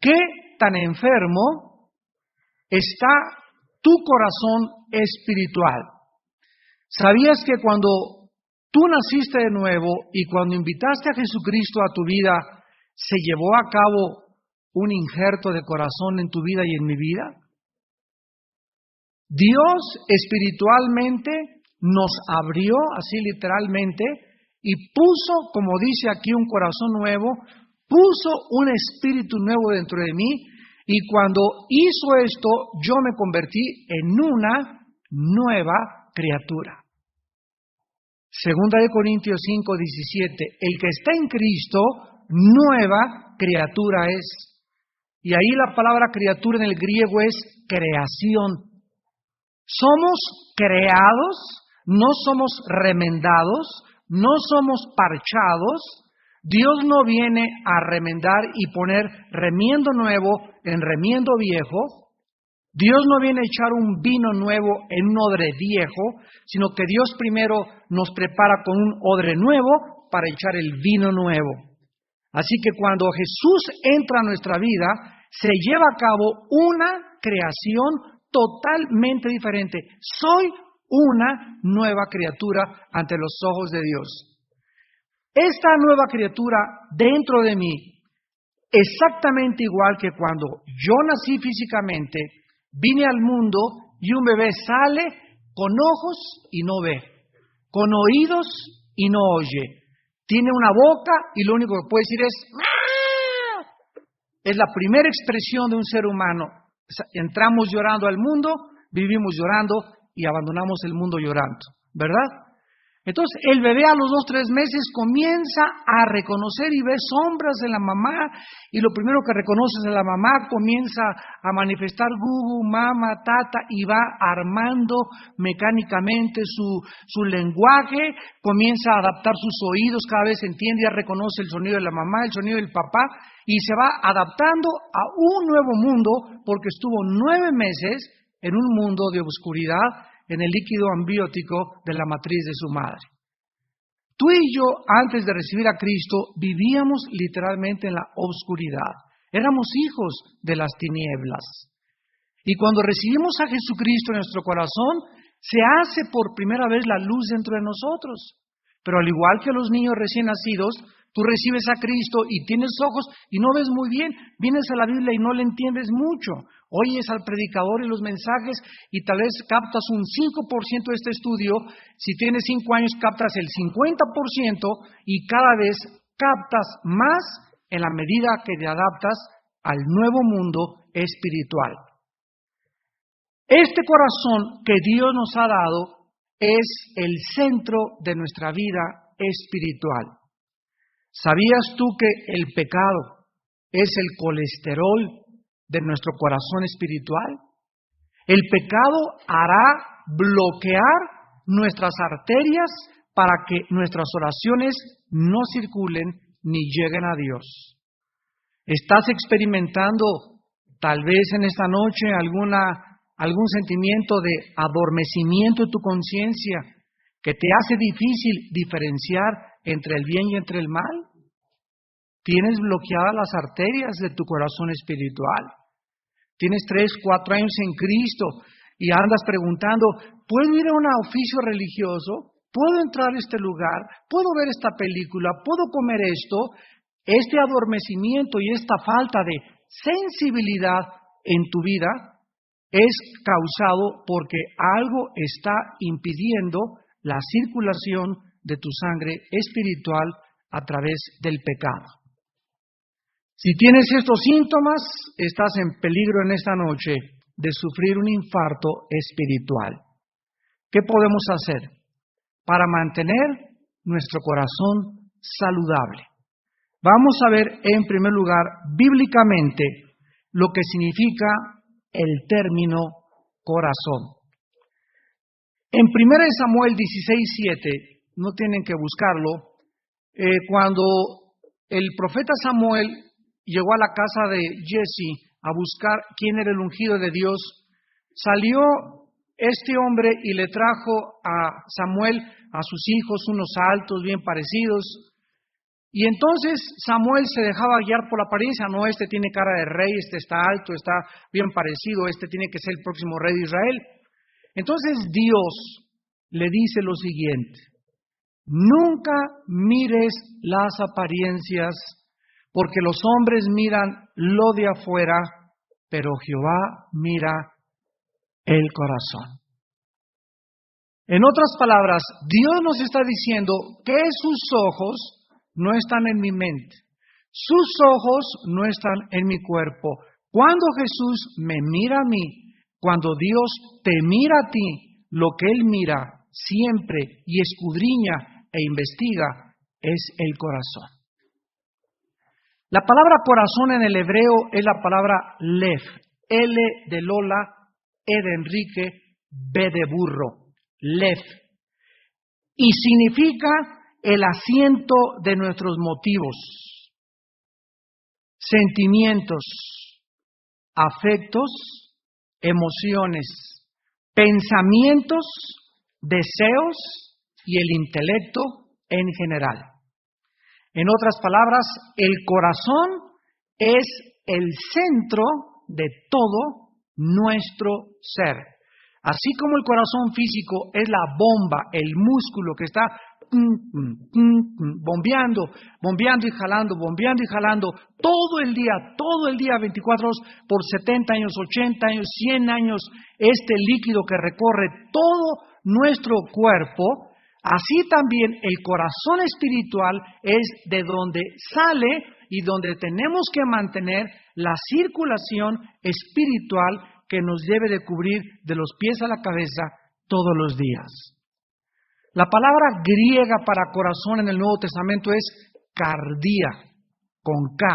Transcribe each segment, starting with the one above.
¿Qué tan enfermo está tu corazón espiritual? ¿Sabías que cuando tú naciste de nuevo y cuando invitaste a Jesucristo a tu vida, se llevó a cabo un injerto de corazón en tu vida y en mi vida? Dios espiritualmente nos abrió, así literalmente, y puso, como dice aquí, un corazón nuevo, puso un espíritu nuevo dentro de mí, y cuando hizo esto, yo me convertí en una nueva criatura. Segunda de Corintios 5:17, el que está en Cristo, nueva criatura es. Y ahí la palabra criatura en el griego es creación. Somos creados, no somos remendados, no somos parchados. Dios no viene a remendar y poner remiendo nuevo en remiendo viejo. Dios no viene a echar un vino nuevo en un odre viejo, sino que Dios primero nos prepara con un odre nuevo para echar el vino nuevo. Así que cuando Jesús entra a nuestra vida, se lleva a cabo una creación totalmente diferente. Soy una nueva criatura ante los ojos de Dios. Esta nueva criatura dentro de mí, exactamente igual que cuando yo nací físicamente, vine al mundo y un bebé sale con ojos y no ve, con oídos y no oye. Tiene una boca y lo único que puede decir es ¡ah! Es la primera expresión de un ser humano. Entramos llorando al mundo, vivimos llorando y abandonamos el mundo llorando, ¿verdad? Entonces el bebé a los 2-3 meses comienza a reconocer y ve sombras en la mamá, y lo primero que reconoce es la mamá, comienza a manifestar gugu, mama, tata, y va armando mecánicamente su lenguaje, comienza a adaptar sus oídos, cada vez entiende y reconoce el sonido de la mamá, el sonido del papá, y se va adaptando a un nuevo mundo porque estuvo 9 meses en un mundo de oscuridad, en el líquido amniótico de la matriz de su madre. Tú y yo, antes de recibir a Cristo, vivíamos literalmente en la oscuridad. Éramos hijos de las tinieblas. Y cuando recibimos a Jesucristo en nuestro corazón, se hace por primera vez la luz dentro de nosotros. Pero al igual que los niños recién nacidos, tú recibes a Cristo y tienes ojos y no ves muy bien. Vienes a la Biblia y no le entiendes mucho. Oyes al predicador y los mensajes y tal vez captas un 5% de este estudio. Si tienes 5 años, captas el 50% y cada vez captas más en la medida que te adaptas al nuevo mundo espiritual. Este corazón que Dios nos ha dado es el centro de nuestra vida espiritual. ¿Sabías tú que el pecado es el colesterol de nuestro corazón espiritual? El pecado hará bloquear nuestras arterias para que nuestras oraciones no circulen ni lleguen a Dios. ¿Estás experimentando tal vez en esta noche algún sentimiento de adormecimiento de tu conciencia que te hace difícil diferenciar entre el bien y entre el mal? Tienes bloqueadas las arterias de tu corazón espiritual. Tienes 3-4 años en Cristo y andas preguntando, ¿puedo ir a un oficio religioso? ¿Puedo entrar a este lugar? ¿Puedo ver esta película? ¿Puedo comer esto? Este adormecimiento y esta falta de sensibilidad en tu vida es causado porque algo está impidiendo la circulación de tu sangre espiritual a través del pecado. Si tienes estos síntomas, estás en peligro en esta noche de sufrir un infarto espiritual. ¿Qué podemos hacer para mantener nuestro corazón saludable? Vamos a ver en primer lugar bíblicamente lo que significa el término corazón. En 1 Samuel 16:7, no tienen que buscarlo, cuando el profeta Samuel llegó a la casa de Jesse a buscar quién era el ungido de Dios, salió este hombre y le trajo a Samuel a sus hijos, unos altos, bien parecidos, Y entonces Samuel se dejaba guiar por la apariencia. No, este tiene cara de rey, este está alto, está bien parecido, este tiene que ser el próximo rey de Israel. Entonces Dios le dice lo siguiente: nunca mires las apariencias, porque los hombres miran lo de afuera, pero Jehová mira el corazón. En otras palabras, Dios nos está diciendo que sus ojos no están en mi mente, sus ojos no están en mi cuerpo. Cuando Jesús me mira a mí, cuando Dios te mira a ti, lo que Él mira siempre y escudriña e investiga es el corazón. La palabra corazón en el hebreo es la palabra lev, L de Lola, E de Enrique, B de burro, lev, y significa el asiento de nuestros motivos, sentimientos, afectos, emociones, pensamientos, deseos y el intelecto en general. En otras palabras, el corazón es el centro de todo nuestro ser. Así como el corazón físico es la bomba, el músculo que está bombeando y jalando, todo el día, 24 horas por 70 años, 80 años, 100 años, este líquido que recorre todo nuestro cuerpo. Así también el corazón espiritual es de donde sale y donde tenemos que mantener la circulación espiritual que nos debe de cubrir de los pies a la cabeza todos los días. La palabra griega para corazón en el Nuevo Testamento es cardia, con K.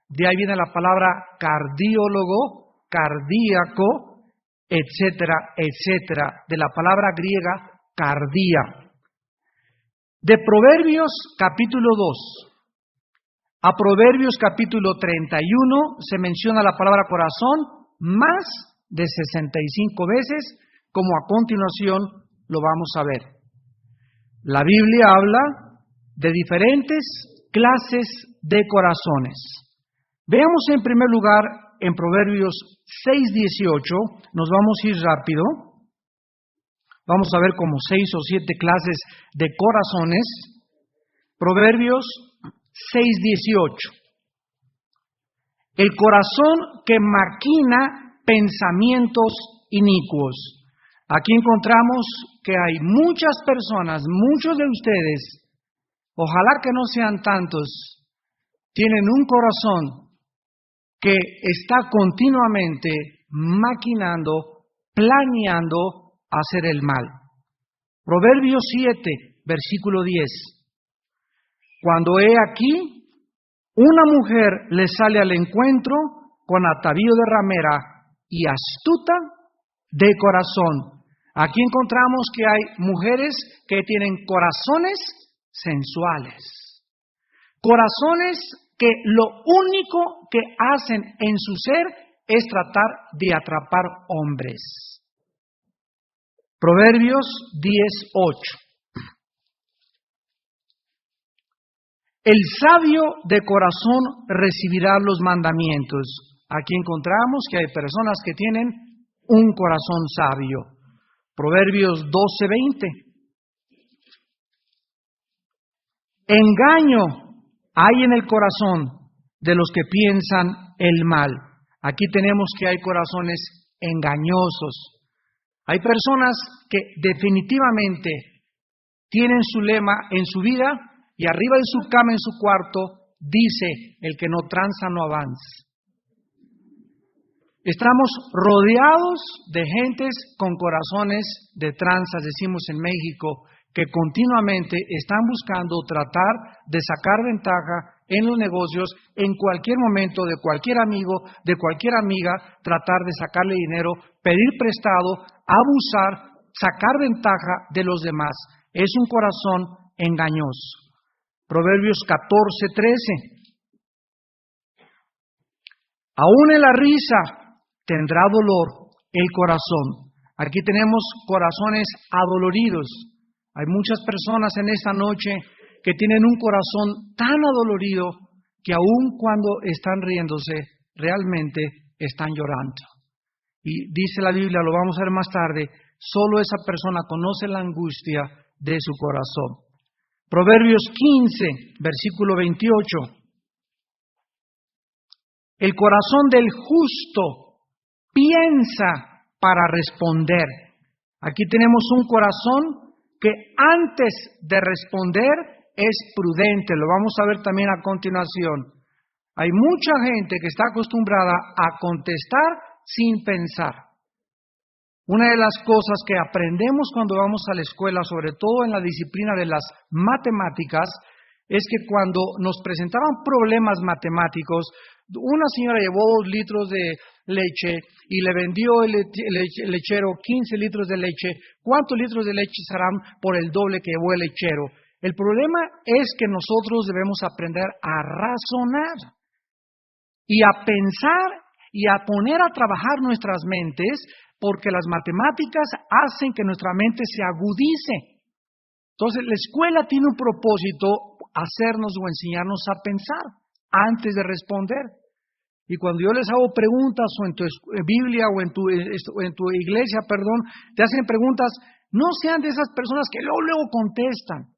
De ahí viene la palabra cardiólogo, cardíaco, etcétera, etcétera, de la palabra griega cardía. De Proverbios capítulo 2 a Proverbios capítulo 31 se menciona la palabra corazón más de 65 veces, como a continuación lo vamos a ver. La Biblia habla de diferentes clases de corazones. Veamos en primer lugar en Proverbios 6:18, nos vamos a ir rápido. Vamos a ver como 6 o 7 clases de corazones. Proverbios 6:18. El corazón que maquina pensamientos inicuos. Aquí encontramos que hay muchas personas, muchos de ustedes, ojalá que no sean tantos, tienen un corazón que está continuamente maquinando, planeando hacer el mal. Proverbios 7, versículo 10. Cuando he aquí, una mujer le sale al encuentro con atavío de ramera y astuta de corazón. Aquí encontramos que hay mujeres que tienen corazones sensuales. Corazones que lo único que hacen en su ser es tratar de atrapar hombres. Proverbios 10:8. El sabio de corazón recibirá los mandamientos. Aquí encontramos que hay personas que tienen un corazón sabio. Proverbios 12:20. Engaño hay en el corazón de los que piensan el mal. Aquí tenemos que hay corazones engañosos. Hay personas que definitivamente tienen su lema en su vida y arriba de su cama, en su cuarto, dice: el que no tranza no avanza. Estamos rodeados de gentes con corazones de tranzas, decimos en México, que continuamente están buscando tratar de sacar ventaja en los negocios, en cualquier momento, de cualquier amigo, de cualquier amiga, tratar de sacarle dinero, pedir prestado, abusar, sacar ventaja de los demás. Es un corazón engañoso. Proverbios 14:13. Aún en la risa tendrá dolor el corazón. Aquí tenemos corazones adoloridos. Hay muchas personas en esta noche que tienen un corazón tan adolorido que aun cuando están riéndose, realmente están llorando. Y dice la Biblia, lo vamos a ver más tarde, solo esa persona conoce la angustia de su corazón. Proverbios 15, versículo 28. El corazón del justo piensa para responder. Aquí tenemos un corazón que antes de responder es prudente. Lo vamos a ver también a continuación. Hay mucha gente que está acostumbrada a contestar sin pensar. Una de las cosas que aprendemos cuando vamos a la escuela, sobre todo en la disciplina de las matemáticas, es que cuando nos presentaban problemas matemáticos, una señora llevó 2 litros de leche y le vendió el lechero 15 litros de leche. ¿Cuántos litros de leche serán por el doble que llevó el lechero? El problema es que nosotros debemos aprender a razonar y a pensar y a poner a trabajar nuestras mentes, porque las matemáticas hacen que nuestra mente se agudice. Entonces, la escuela tiene un propósito, hacernos o enseñarnos a pensar antes de responder. Y cuando yo les hago preguntas, o en tu Biblia, o en tu iglesia, te hacen preguntas, no sean de esas personas que luego contestan.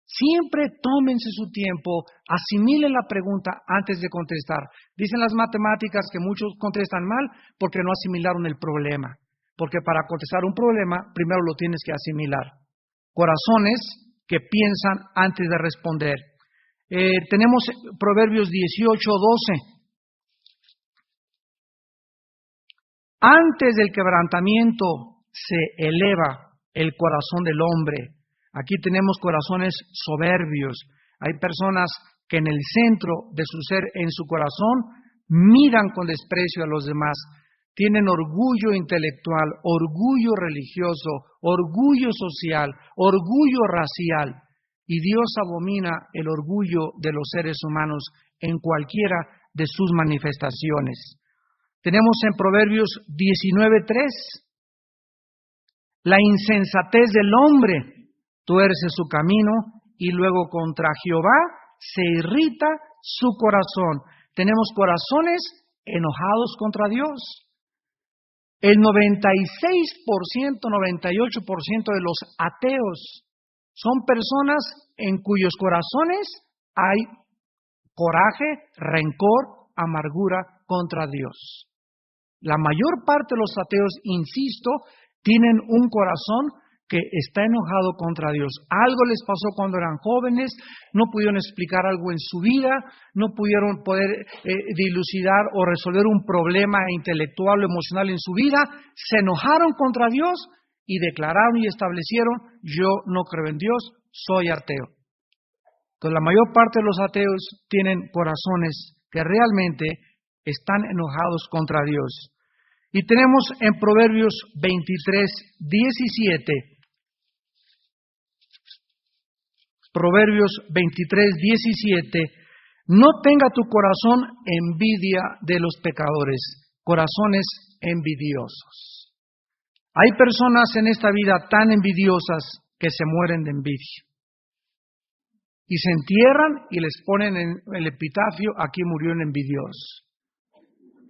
Siempre tómense su tiempo, asimilen la pregunta antes de contestar. Dicen las matemáticas que muchos contestan mal porque no asimilaron el problema. Porque para contestar un problema, primero lo tienes que asimilar. Corazones que piensan antes de responder. Tenemos Proverbios 18:12. Antes del quebrantamiento se eleva el corazón del hombre. Aquí tenemos corazones soberbios. Hay personas que en el centro de su ser, en su corazón, miran con desprecio a los demás. Tienen orgullo intelectual, orgullo religioso, orgullo social, orgullo racial. Y Dios abomina el orgullo de los seres humanos en cualquiera de sus manifestaciones. Tenemos en Proverbios 19:3, la insensatez del hombre tuerce su camino y luego contra Jehová se irrita su corazón. Tenemos corazones enojados contra Dios. El 96%, 98% de los ateos son personas en cuyos corazones hay coraje, rencor, amargura contra Dios. La mayor parte de los ateos, insisto, tienen un corazón que está enojado contra Dios. Algo les pasó cuando eran jóvenes, no pudieron explicar algo en su vida, no pudieron poder dilucidar o resolver un problema intelectual o emocional en su vida, se enojaron contra Dios y declararon y establecieron, yo no creo en Dios, soy ateo. Entonces la mayor parte de los ateos tienen corazones que realmente están enojados contra Dios. Y tenemos en Proverbios 23:17, Proverbios 23:17, no tenga tu corazón envidia de los pecadores, corazones envidiosos. Hay personas en esta vida tan envidiosas que se mueren de envidia. Y se entierran y les ponen en el epitafio, aquí murió un envidioso.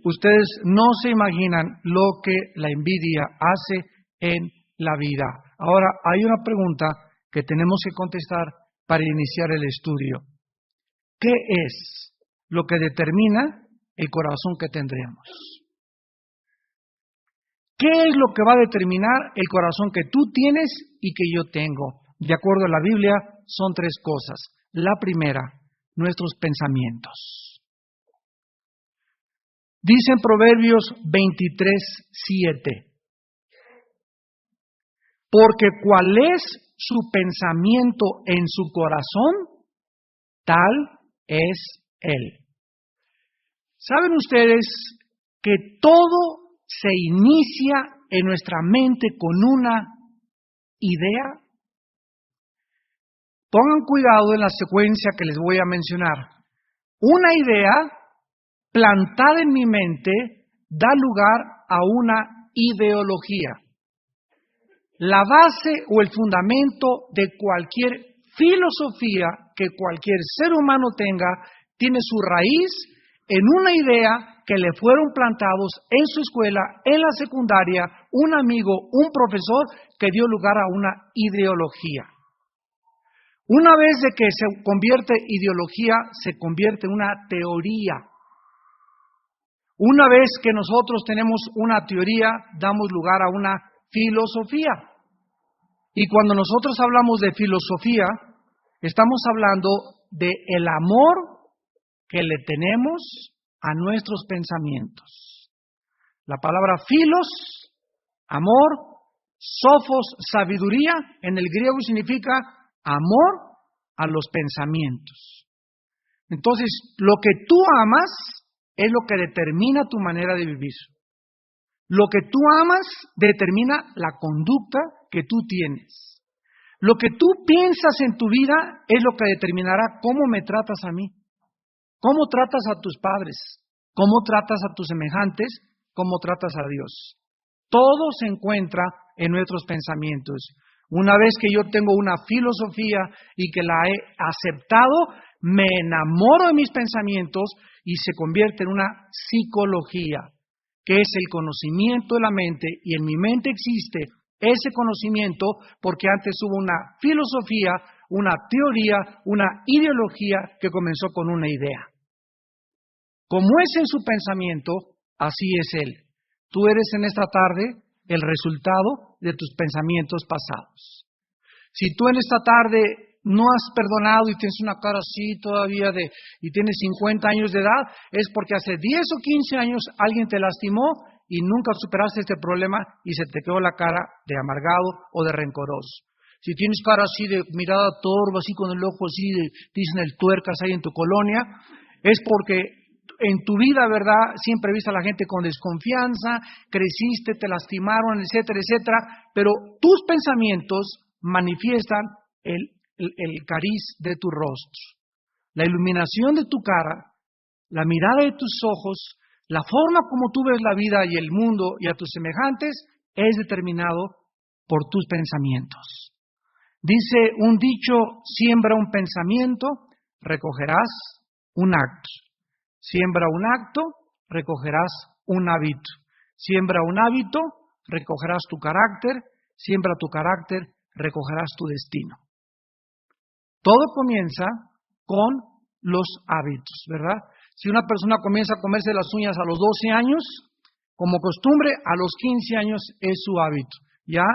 Ustedes no se imaginan lo que la envidia hace en la vida. Ahora, hay una pregunta que tenemos que contestar para iniciar el estudio. ¿Qué es lo que determina el corazón que tendremos? ¿Qué es lo que va a determinar el corazón que tú tienes y que yo tengo? De acuerdo a la Biblia, son 3 cosas. La primera, nuestros pensamientos. Dice en Proverbios 23:7, porque cuál es su pensamiento en su corazón, tal es él. ¿Saben ustedes que todo se inicia en nuestra mente con una idea? Pongan cuidado en la secuencia que les voy a mencionar. Una idea plantada en mi mente da lugar a una ideología. La base o el fundamento de cualquier filosofía que cualquier ser humano tenga tiene su raíz en una idea que le fueron plantados en su escuela, en la secundaria, un amigo, un profesor que dio lugar a una ideología. Una vez de que se convierte ideología, se convierte en una teoría. Una vez que nosotros tenemos una teoría, damos lugar a una filosofía. Y cuando nosotros hablamos de filosofía, estamos hablando de el amor que le tenemos a nuestros pensamientos. La palabra filos, amor, sofos, sabiduría, en el griego significa amor a los pensamientos. Entonces, lo que tú amas es lo que determina tu manera de vivir. Lo que tú amas determina la conducta que tú tienes. Lo que tú piensas en tu vida es lo que determinará cómo me tratas a mí, cómo tratas a tus padres, cómo tratas a tus semejantes, cómo tratas a Dios. Todo se encuentra en nuestros pensamientos. Una vez que yo tengo una filosofía y que la he aceptado, me enamoro de mis pensamientos y se convierte en una psicología, que es el conocimiento de la mente, y en mi mente existe ese conocimiento porque antes hubo una filosofía, una teoría, una ideología que comenzó con una idea. Como es en su pensamiento, así es él. Tú eres en esta tarde el resultado de tus pensamientos pasados. Si tú en esta tarde no has perdonado y tienes una cara así todavía y tienes 50 años de edad, es porque hace 10 o 15 años alguien te lastimó y nunca superaste este problema y se te quedó la cara de amargado o de rencoroso. Si tienes cara así de mirada torva, así con el ojo así, dicen el tuercas ahí en tu colonia, es porque en tu vida, ¿verdad? Siempre viste a la gente con desconfianza, creciste, te lastimaron, etcétera, etcétera, pero tus pensamientos manifiestan el cariz de tu rostro, la iluminación de tu cara, la mirada de tus ojos, la forma como tú ves la vida y el mundo y a tus semejantes es determinado por tus pensamientos. Dice un dicho: siembra un pensamiento, recogerás un acto. Siembra un acto, recogerás un hábito. Siembra un hábito, recogerás tu carácter. Siembra tu carácter, recogerás tu destino. Todo comienza con los hábitos, ¿verdad? Si una persona comienza a comerse las uñas a los 12 años, como costumbre, a los 15 años es su hábito. Ya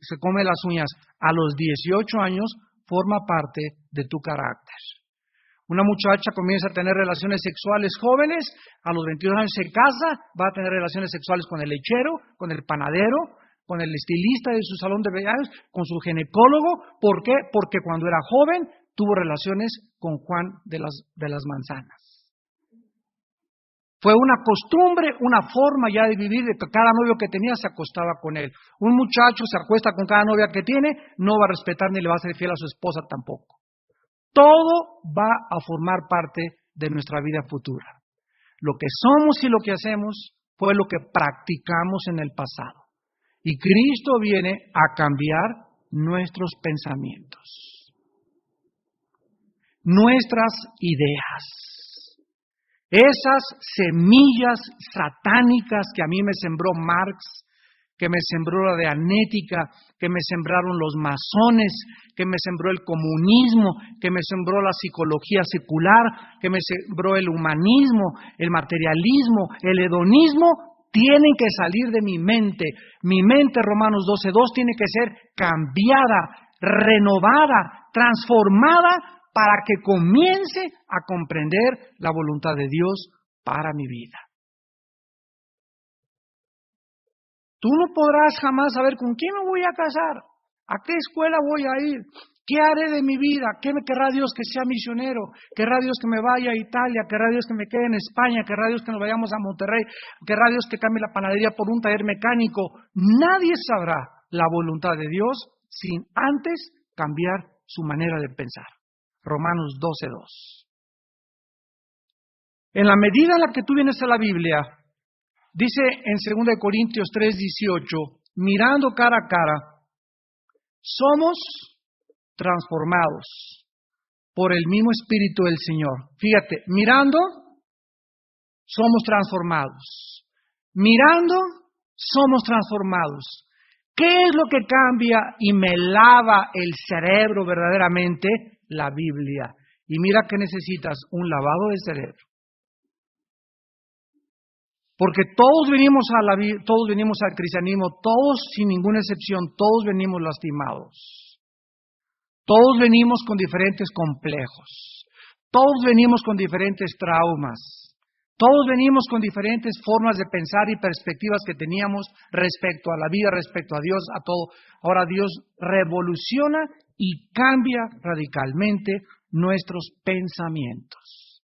se come las uñas. A los 18 años forma parte de tu carácter. Una muchacha comienza a tener relaciones sexuales jóvenes, a los 22 años se casa, va a tener relaciones sexuales con el lechero, con el panadero, con el estilista de su salón de belleza, con su ginecólogo. ¿Por qué? Porque cuando era joven tuvo relaciones con Juan de las Manzanas. Fue una costumbre, una forma ya de vivir, de que cada novio que tenía se acostaba con él. Un muchacho se acuesta con cada novia que tiene, no va a respetar ni le va a ser fiel a su esposa tampoco. Todo va a formar parte de nuestra vida futura. Lo que somos y lo que hacemos fue lo que practicamos en el pasado. Y Cristo viene a cambiar nuestros pensamientos, nuestras ideas. Esas semillas satánicas que a mí me sembró Marx, que me sembró la Dianética, que me sembraron los masones, que me sembró el comunismo, que me sembró la psicología secular, que me sembró el humanismo, el materialismo, el hedonismo, tienen que salir de mi mente. Mi mente, Romanos 12:2, tiene que ser cambiada, renovada, transformada, para que comience a comprender la voluntad de Dios para mi vida. Tú no podrás jamás saber con quién me voy a casar, a qué escuela voy a ir, qué haré de mi vida, qué me querrá Dios que sea misionero, querrá Dios que me vaya a Italia, querrá Dios que me quede en España, querrá Dios que nos vayamos a Monterrey, querrá Dios que cambie la panadería por un taller mecánico. Nadie sabrá la voluntad de Dios sin antes cambiar su manera de pensar. Romanos 12:2. En la medida en la que tú vienes a la Biblia, dice en 2 Corintios 3:18, mirando cara a cara, somos transformados por el mismo Espíritu del Señor. Fíjate, mirando, somos transformados. Mirando, somos transformados. ¿Qué es lo que cambia y me lava el cerebro verdaderamente? La Biblia. Y mira que necesitas un lavado de cerebro. Porque todos venimos al cristianismo, todos sin ninguna excepción, todos venimos lastimados. Todos venimos con diferentes complejos. Todos venimos con diferentes traumas. Todos venimos con diferentes formas de pensar y perspectivas que teníamos respecto a la vida, respecto a Dios, a todo. Ahora Dios revoluciona y cambia radicalmente nuestros pensamientos.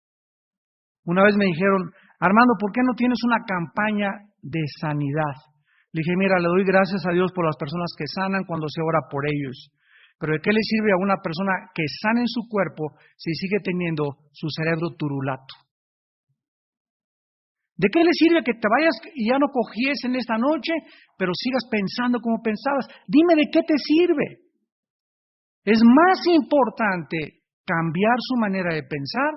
Una vez me dijeron, Armando, ¿por qué no tienes una campaña de sanidad? Le dije, mira, le doy gracias a Dios por las personas que sanan cuando se ora por ellos. Pero ¿de qué le sirve a una persona que sana en su cuerpo si sigue teniendo su cerebro turulato? ¿De qué le sirve que te vayas y ya no cogies en esta noche, pero sigas pensando como pensabas? Dime de qué te sirve. Es más importante cambiar su manera de pensar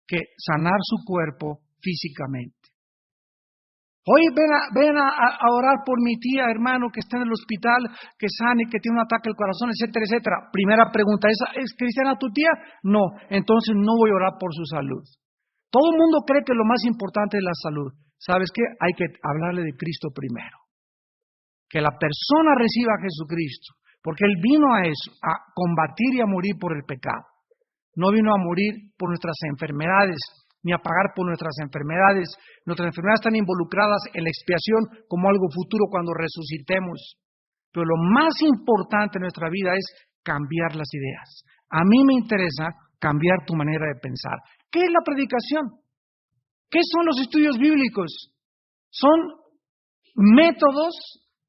que sanar su cuerpo físicamente. Oye, ven a orar por mi tía, hermano, que está en el hospital, que sane, que tiene un ataque al corazón, etcétera, etcétera. Primera pregunta, ¿es cristiana tu tía? No, entonces no voy a orar por su salud. Todo el mundo cree que lo más importante es la salud. ¿Sabes qué? Hay que hablarle de Cristo primero. Que la persona reciba a Jesucristo, porque Él vino a eso, a combatir y a morir por el pecado. No vino a morir por nuestras enfermedades, ni a pagar por nuestras enfermedades. Nuestras enfermedades están involucradas en la expiación como algo futuro cuando resucitemos. Pero lo más importante en nuestra vida es cambiar las ideas. A mí me interesa cambiar tu manera de pensar. ¿Qué es la predicación? ¿Qué son los estudios bíblicos? Son métodos,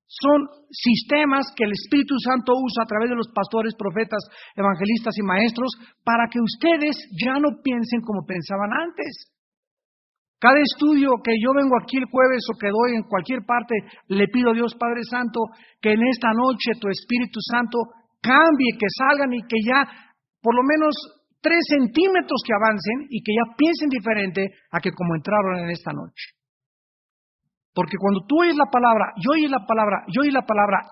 son sistemas que el Espíritu Santo usa a través de los pastores, profetas, evangelistas y maestros para que ustedes ya no piensen como pensaban antes. Cada estudio que yo vengo aquí el jueves o que doy en cualquier parte, le pido a Dios Padre Santo que en esta noche tu Espíritu Santo cambie, que salgan y que ya por lo menos 3 centímetros que avancen y que ya piensen diferente a que como entraron en esta noche. Porque cuando tú oyes la palabra, yo oí la palabra,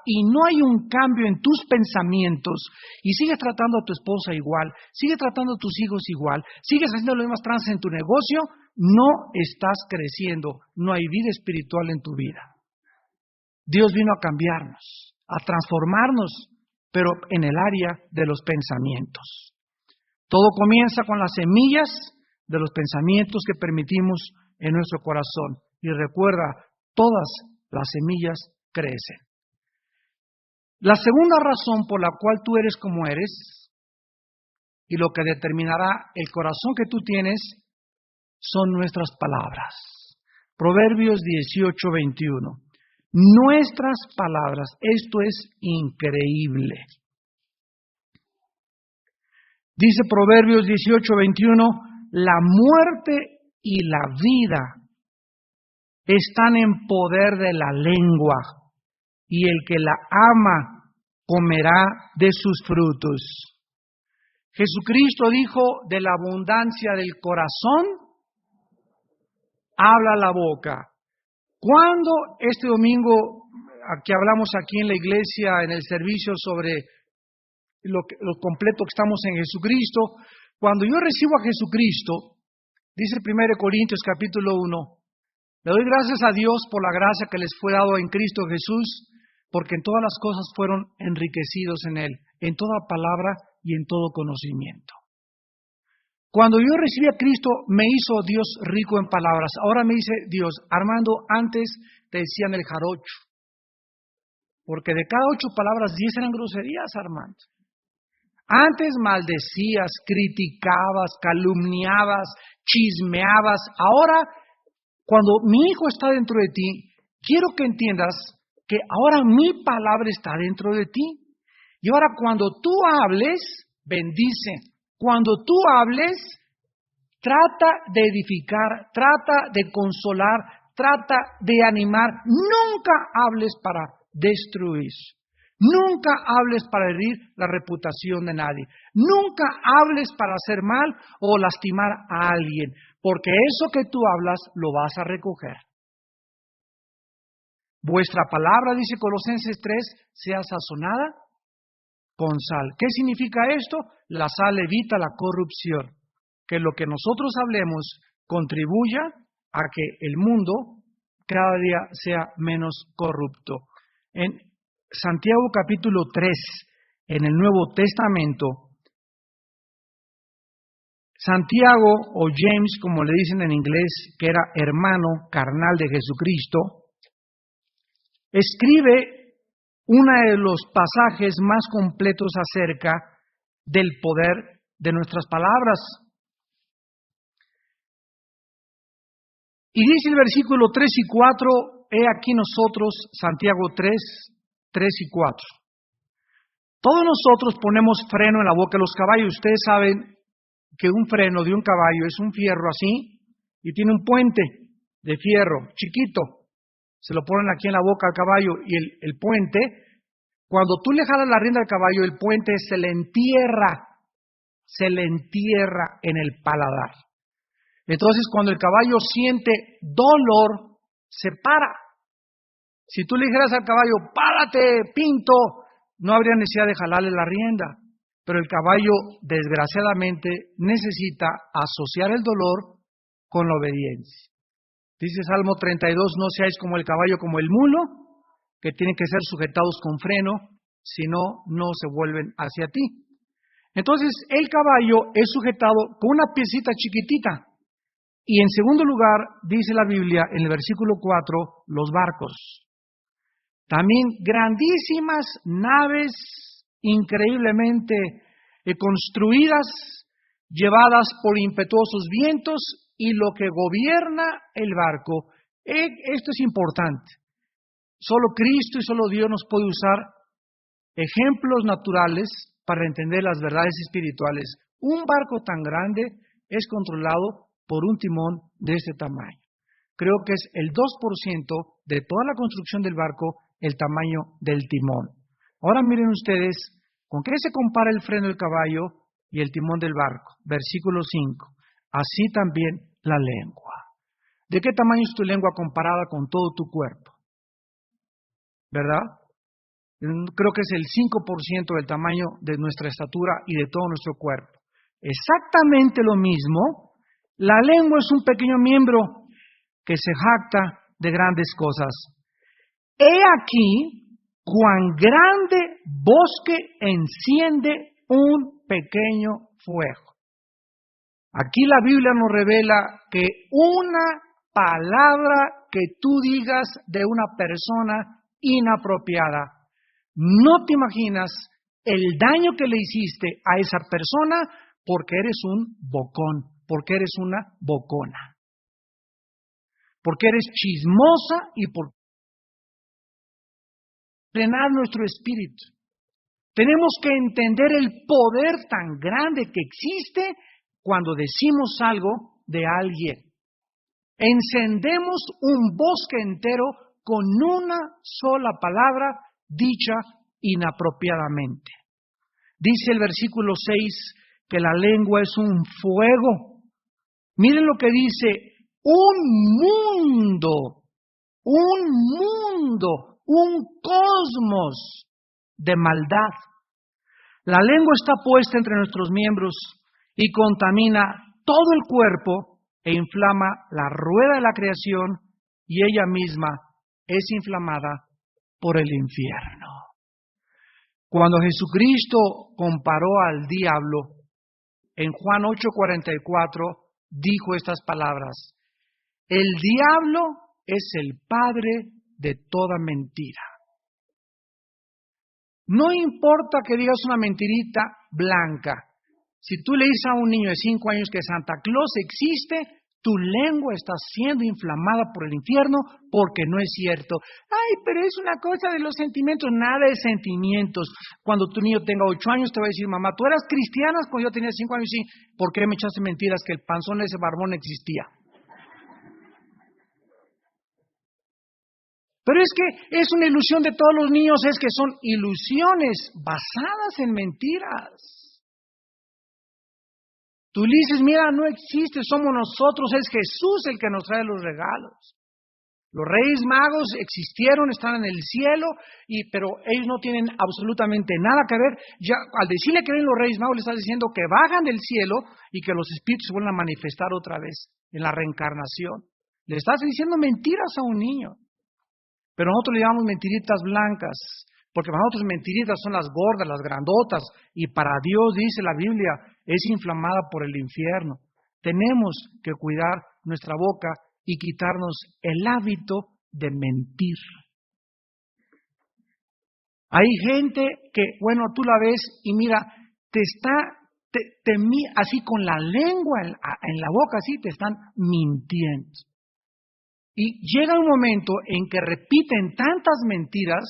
y no hay un cambio en tus pensamientos, y sigues tratando a tu esposa igual, sigues tratando a tus hijos igual, sigues haciendo los mismos trances en tu negocio, no estás creciendo, no hay vida espiritual en tu vida. Dios vino a cambiarnos, a transformarnos, pero en el área de los pensamientos. Todo comienza con las semillas de los pensamientos que permitimos en nuestro corazón. Y recuerda, todas las semillas crecen. La segunda razón por la cual tú eres como eres y lo que determinará el corazón que tú tienes son nuestras palabras. Proverbios 18:21. Nuestras palabras, esto es increíble. Dice Proverbios 18:21, la muerte y la vida están en poder de la lengua, y el que la ama comerá de sus frutos. Jesucristo dijo, de la abundancia del corazón, habla la boca. Cuando este domingo, que hablamos aquí en la iglesia, en el servicio sobre lo completo que estamos en Jesucristo, cuando yo recibo a Jesucristo, dice 1 Corintios capítulo 1, le doy gracias a Dios por la gracia que les fue dado en Cristo Jesús, porque en todas las cosas fueron enriquecidos en Él, en toda palabra y en todo conocimiento. Cuando yo recibí a Cristo, me hizo Dios rico en palabras. Ahora me dice Dios, Armando, antes te decían el jarocho, porque de cada 8 palabras, 10 eran groserías, Armando. Antes maldecías, criticabas, calumniabas, chismeabas. Ahora, cuando mi hijo está dentro de ti, quiero que entiendas que ahora mi palabra está dentro de ti. Y ahora cuando tú hables, bendice. Cuando tú hables, trata de edificar, trata de consolar, trata de animar. Nunca hables para destruir. Nunca hables para herir la reputación de nadie. Nunca hables para hacer mal o lastimar a alguien, porque eso que tú hablas lo vas a recoger. Vuestra palabra, dice Colosenses 3, sea sazonada con sal. ¿Qué significa esto? La sal evita la corrupción. Que lo que nosotros hablemos contribuya a que el mundo cada día sea menos corrupto. En Santiago capítulo 3, en el Nuevo Testamento, Santiago, o James, como le dicen en inglés, que era hermano carnal de Jesucristo, escribe uno de los pasajes más completos acerca del poder de nuestras palabras. Y dice el versículo 3 y 4, he aquí nosotros, Santiago 3 y 4. Todos nosotros ponemos freno en la boca de los caballos. Ustedes saben que un freno de un caballo es un fierro así y tiene un puente de fierro chiquito. Se lo ponen aquí en la boca al caballo y el puente, cuando tú le jalas la rienda al caballo, el puente se le entierra en el paladar. Entonces, cuando el caballo siente dolor, se para. Si tú le dijeras al caballo, párate, pinto, no habría necesidad de jalarle la rienda. Pero el caballo, desgraciadamente, necesita asociar el dolor con la obediencia. Dice Salmo 32, no seáis como el caballo, como el mulo, que tienen que ser sujetados con freno, si no, no se vuelven hacia ti. Entonces, el caballo es sujetado con una piecita chiquitita. Y en segundo lugar, dice la Biblia en el versículo 4, los barcos. También grandísimas naves increíblemente construidas, llevadas por impetuosos vientos, y lo que gobierna el barco. Esto es importante. Solo Cristo y solo Dios nos puede usar ejemplos naturales para entender las verdades espirituales. Un barco tan grande es controlado por un timón de este tamaño. Creo que es el 2% de toda la construcción del barco, el tamaño del timón. Ahora miren ustedes, ¿con qué se compara el freno del caballo y el timón del barco? Versículo 5. Así también la lengua. ¿De qué tamaño es tu lengua comparada con todo tu cuerpo? ¿Verdad? Creo que es el 5% del tamaño de nuestra estatura y de todo nuestro cuerpo. Exactamente lo mismo. La lengua es un pequeño miembro que se jacta de grandes cosas. He aquí cuán grande bosque enciende un pequeño fuego. Aquí la Biblia nos revela que una palabra que tú digas de una persona inapropiada, no te imaginas el daño que le hiciste a esa persona porque eres un bocón, porque eres una bocona, porque eres chismosa y por frenar nuestro espíritu. Tenemos que entender el poder tan grande que existe cuando decimos algo de alguien. Encendemos un bosque entero con una sola palabra dicha inapropiadamente. Dice el versículo 6 que la lengua es un fuego. Miren lo que dice, un cosmos de maldad. La lengua está puesta entre nuestros miembros y contamina todo el cuerpo e inflama la rueda de la creación y ella misma es inflamada por el infierno. Cuando Jesucristo comparó al diablo, en Juan 8:44 dijo estas palabras, el diablo es el padre de toda mentira. No importa que digas una mentirita blanca. Si tú le dices a un niño de 5 años que Santa Claus existe, tu lengua está siendo inflamada por el infierno porque no es cierto. Ay, pero es una cosa de los sentimientos. Nada de sentimientos. Cuando tu niño tenga 8 años te va a decir, mamá, ¿tú eras cristiana cuando yo tenía 5 años? Sí. ¿Por qué me echaste mentiras que el panzón de ese barbón existía? Pero es que es una ilusión de todos los niños, es que son ilusiones basadas en mentiras. Tú dices, mira, no existe, somos nosotros, es Jesús el que nos trae los regalos. Los Reyes Magos existieron, están en el cielo, pero ellos no tienen absolutamente nada que ver. Ya al decirle que ven los Reyes Magos, le estás diciendo que bajan del cielo y que los espíritus se vuelven a manifestar otra vez en la reencarnación. Le estás diciendo mentiras a un niño. Pero nosotros le llamamos mentiritas blancas, porque para nosotros mentiritas son las gordas, las grandotas, y para Dios, dice la Biblia, es inflamada por el infierno. Tenemos que cuidar nuestra boca y quitarnos el hábito de mentir. Hay gente que, bueno, tú la ves y mira, así con la lengua en la boca, así te están mintiendo. Y llega un momento en que repiten tantas mentiras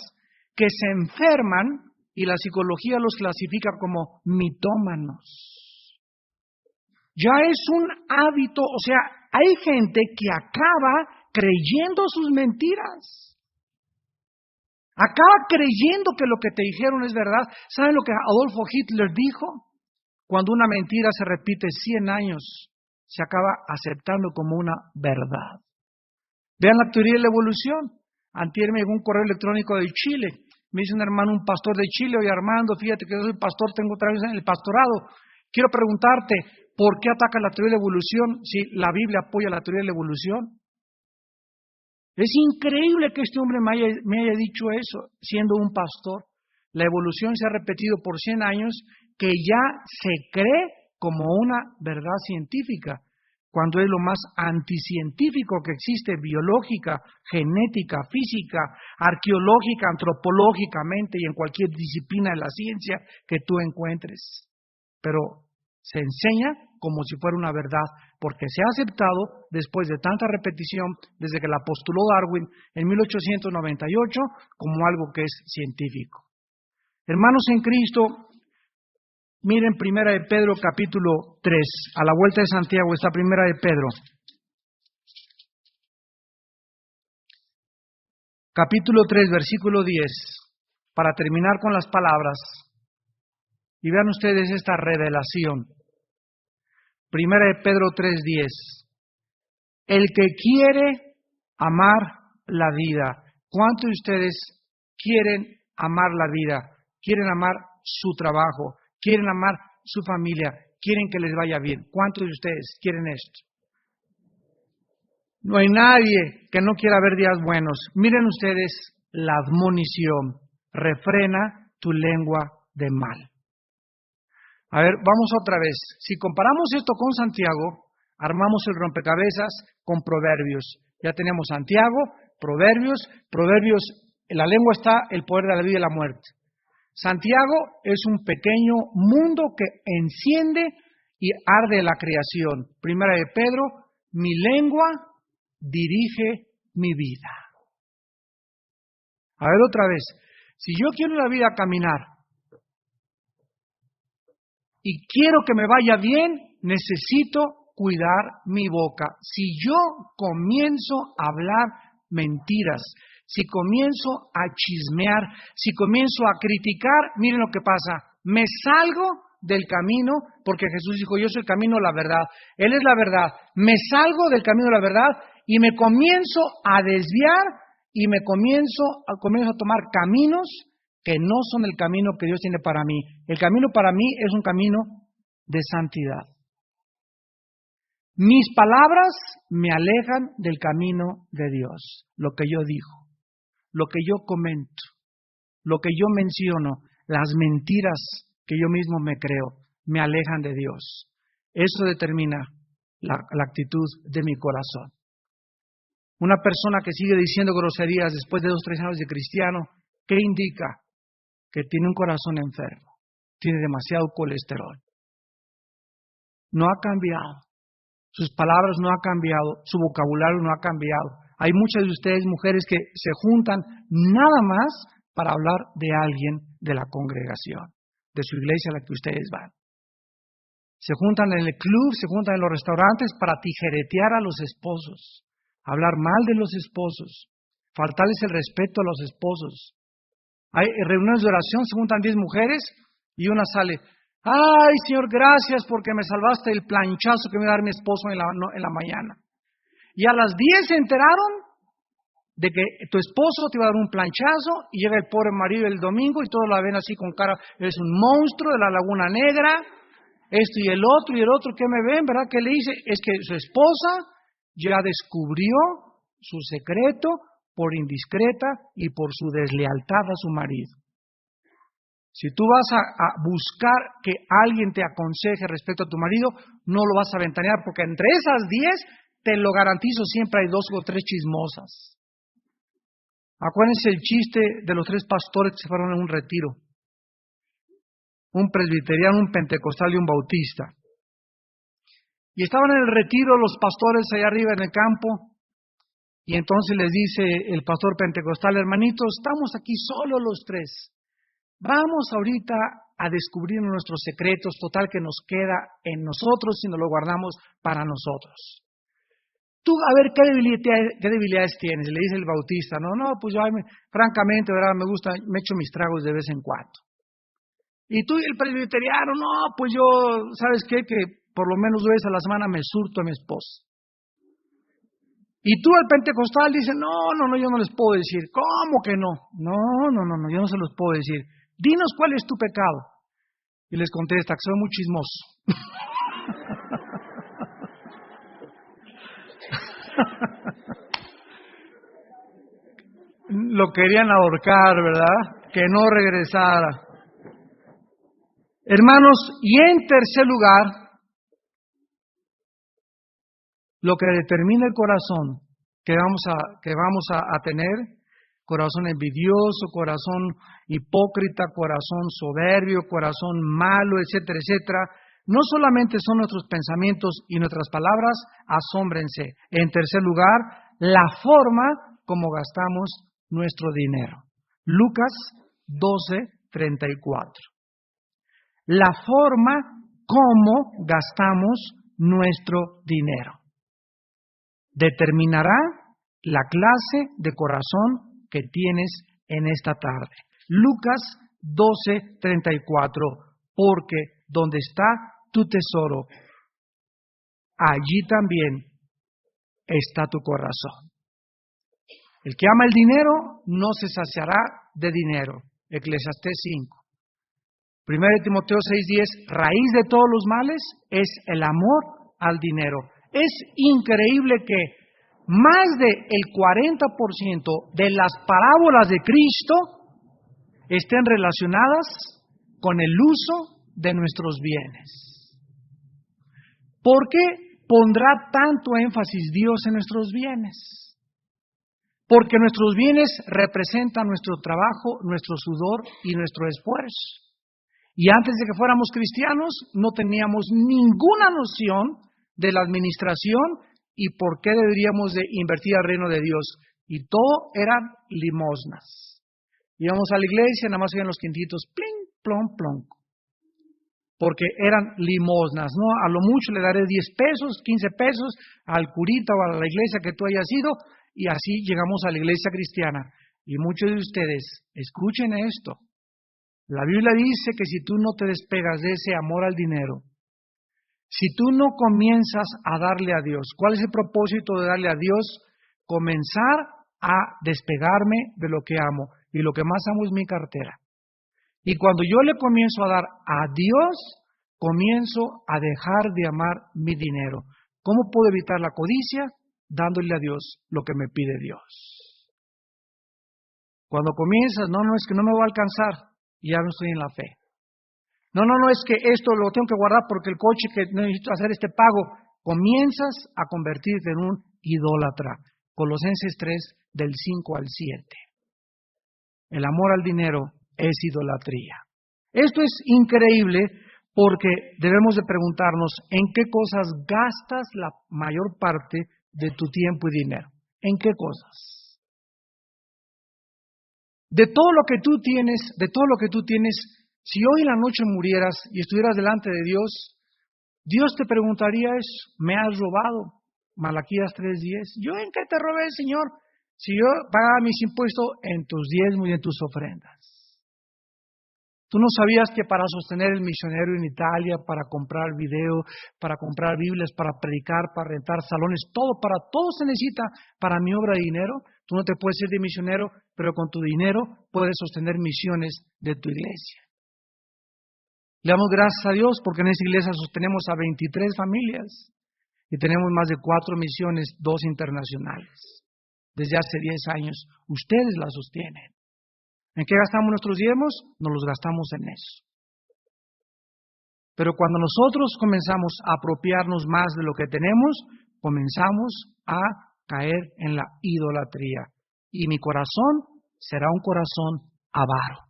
que se enferman y la psicología los clasifica como mitómanos. Ya es un hábito, o sea, hay gente que acaba creyendo sus mentiras. Acaba creyendo que lo que te dijeron es verdad. ¿Saben lo que Adolfo Hitler dijo? Cuando una mentira se repite 100 años, se acaba aceptando como una verdad. Vean la teoría de la evolución. Antier me llegó un correo electrónico de Chile. Me dice un hermano, un pastor de Chile, oye Armando, fíjate que yo soy pastor, tengo otra vez en el pastorado. Quiero preguntarte, ¿por qué ataca la teoría de la evolución si la Biblia apoya la teoría de la evolución? Es increíble que este hombre me haya dicho eso, siendo un pastor. La evolución se ha repetido por 100 años, que ya se cree como una verdad científica, cuando es lo más anticientífico que existe, biológica, genética, física, arqueológica, antropológicamente y en cualquier disciplina de la ciencia que tú encuentres. Pero se enseña como si fuera una verdad, porque se ha aceptado después de tanta repetición, desde que la postuló Darwin en 1898, como algo que es científico. Hermanos en Cristo, miren Primera de Pedro capítulo 3, a la vuelta de Santiago está Primera de Pedro. Capítulo 3, versículo 10, para terminar con las palabras. Y vean ustedes esta revelación. Primera de Pedro 3:10. El que quiere amar la vida. ¿Cuántos de ustedes quieren amar la vida? ¿Quieren amar su trabajo? ¿Quieren amar su familia? ¿Quieren que les vaya bien? ¿Cuántos de ustedes quieren esto? No hay nadie que no quiera ver días buenos. Miren ustedes la admonición. Refrena tu lengua de mal. A ver, vamos otra vez. Si comparamos esto con Santiago, armamos el rompecabezas con Proverbios. Ya tenemos Santiago, Proverbios, en la lengua está el poder de la vida y la muerte. Santiago es un pequeño mundo que enciende y arde la creación. Primera de Pedro, mi lengua dirige mi vida. A ver otra vez, si yo quiero la vida caminar y quiero que me vaya bien, necesito cuidar mi boca. Si yo comienzo a hablar mentiras, si comienzo a chismear, si comienzo a criticar, miren lo que pasa, me salgo del camino, porque Jesús dijo, yo soy el camino, la verdad, Él es la verdad, me salgo del camino de la verdad y me comienzo a desviar y me comienzo a tomar caminos que no son el camino que Dios tiene para mí. El camino para mí es un camino de santidad. Mis palabras me alejan del camino de Dios, lo que yo digo, lo que yo comento, lo que yo menciono, las mentiras que yo mismo me creo, me alejan de Dios. Eso determina la actitud de mi corazón. Una persona que sigue diciendo groserías después de 2 o 3 años de cristiano, ¿qué indica? Que tiene un corazón enfermo, tiene demasiado colesterol. No ha cambiado. Sus palabras no han cambiado, su vocabulario no ha cambiado. Hay muchas de ustedes, mujeres, que se juntan nada más para hablar de alguien de la congregación, de su iglesia a la que ustedes van. Se juntan en el club, se juntan en los restaurantes para tijeretear a los esposos, hablar mal de los esposos, faltarles el respeto a los esposos. Hay reuniones de oración, se juntan 10 mujeres y una sale, ay Señor, gracias porque me salvaste del planchazo que me iba a dar mi esposo en la mañana. Y a las 10 se enteraron de que tu esposo te iba a dar un planchazo y llega el pobre marido el domingo y todos la ven así con cara, eres un monstruo de la Laguna Negra, esto y el otro, ¿qué me ven? ¿Verdad? ¿Qué le dice? Es que su esposa ya descubrió su secreto por indiscreta y por su deslealtad a su marido. Si tú vas a buscar que alguien te aconseje respecto a tu marido, no lo vas a ventanear, porque entre esas 10, te lo garantizo, siempre hay 2 o 3 chismosas. Acuérdense el chiste de los 3 pastores que se fueron en un retiro. Un presbiteriano, un pentecostal y un bautista. Y estaban en el retiro los pastores allá arriba en el campo, y entonces les dice el pastor pentecostal, hermanitos, estamos aquí solo los 3. Vamos ahorita a descubrir nuestros secretos, total que nos queda en nosotros y nos lo guardamos para nosotros. Tú, a ver, ¿qué debilidades tienes? Le dice el bautista, no, pues yo, francamente, ¿verdad? Me gusta, me echo mis tragos de vez en cuando. Y tú, el presbiteriano, no, pues yo, ¿sabes qué? Que por lo menos 2 veces a la semana me surto a mi esposa. Y tú, el pentecostal, dice, no, yo no les puedo decir. ¿Cómo que no? No, yo no se los puedo decir. Dinos cuál es tu pecado. Y les contesta que soy muy chismoso. Lo querían ahorcar, ¿verdad? Que no regresara. Hermanos, y en tercer lugar, lo que determina el corazón que vamos a tener, corazón envidioso, corazón hipócrita, corazón soberbio, corazón malo, etcétera, etcétera, no solamente son nuestros pensamientos y nuestras palabras, asómbrense. En tercer lugar, la forma como gastamos nuestro dinero. Lucas 12:34. La forma como gastamos nuestro dinero determinará la clase de corazón que tienes en esta tarde. Lucas 12:34, porque donde está tu tesoro, allí también está tu corazón. El que ama el dinero no se saciará de dinero. Eclesiastés 5. 1 Timoteo 6:10, raíz de todos los males es el amor al dinero. Es increíble que más del 40% de las parábolas de Cristo estén relacionadas con el uso de nuestros bienes. ¿Por qué pondrá tanto énfasis Dios en nuestros bienes? Porque nuestros bienes representan nuestro trabajo, nuestro sudor y nuestro esfuerzo. Y antes de que fuéramos cristianos, no teníamos ninguna noción de la administración y por qué deberíamos de invertir al reino de Dios. Y todo eran limosnas. Íbamos a la iglesia, nada más oían los quintitos, pling, plom, plom. Porque eran limosnas, ¿no? A lo mucho le daré 10 pesos, 15 pesos al curita o a la iglesia que tú hayas ido, y así llegamos a la iglesia cristiana. Y muchos de ustedes, escuchen esto. La Biblia dice que si tú no te despegas de ese amor al dinero, si tú no comienzas a darle a Dios, ¿cuál es el propósito de darle a Dios? Comenzar a despegarme de lo que amo. Y lo que más amo es mi cartera. Y cuando yo le comienzo a dar a Dios, comienzo a dejar de amar mi dinero. ¿Cómo puedo evitar la codicia? Dándole a Dios lo que me pide Dios. Cuando comienzas, no, es que no me va a alcanzar. Y ya no estoy en la fe. No, es que esto lo tengo que guardar porque el coche que necesito hacer este pago. Comienzas a convertirte en un idólatra. Colosenses 3, del 5 al 7. El amor al dinero es idolatría. Esto es increíble porque debemos de preguntarnos en qué cosas gastas la mayor parte de tu tiempo y dinero. ¿En qué cosas? De todo lo que tú tienes, si hoy en la noche murieras y estuvieras delante de Dios, Dios te preguntaría eso, ¿me has robado? Malaquías 3:10. ¿Yo en qué te robé, Señor? Si yo pagaba mis impuestos en tus diezmos y en tus ofrendas. ¿Tú no sabías que para sostener el misionero en Italia, para comprar video, para comprar Biblias, para predicar, para rentar salones, para todo se necesita para mi obra de dinero? Tú no te puedes ir de misionero, pero con tu dinero puedes sostener misiones de tu iglesia. Le damos gracias a Dios porque en esta iglesia sostenemos a 23 familias y tenemos más de 4 misiones, 2 internacionales. Desde hace 10 años, ustedes la sostienen. ¿En qué gastamos nuestros diezmos? Nos los gastamos en eso. Pero cuando nosotros comenzamos a apropiarnos más de lo que tenemos, comenzamos a caer en la idolatría. Y mi corazón será un corazón avaro.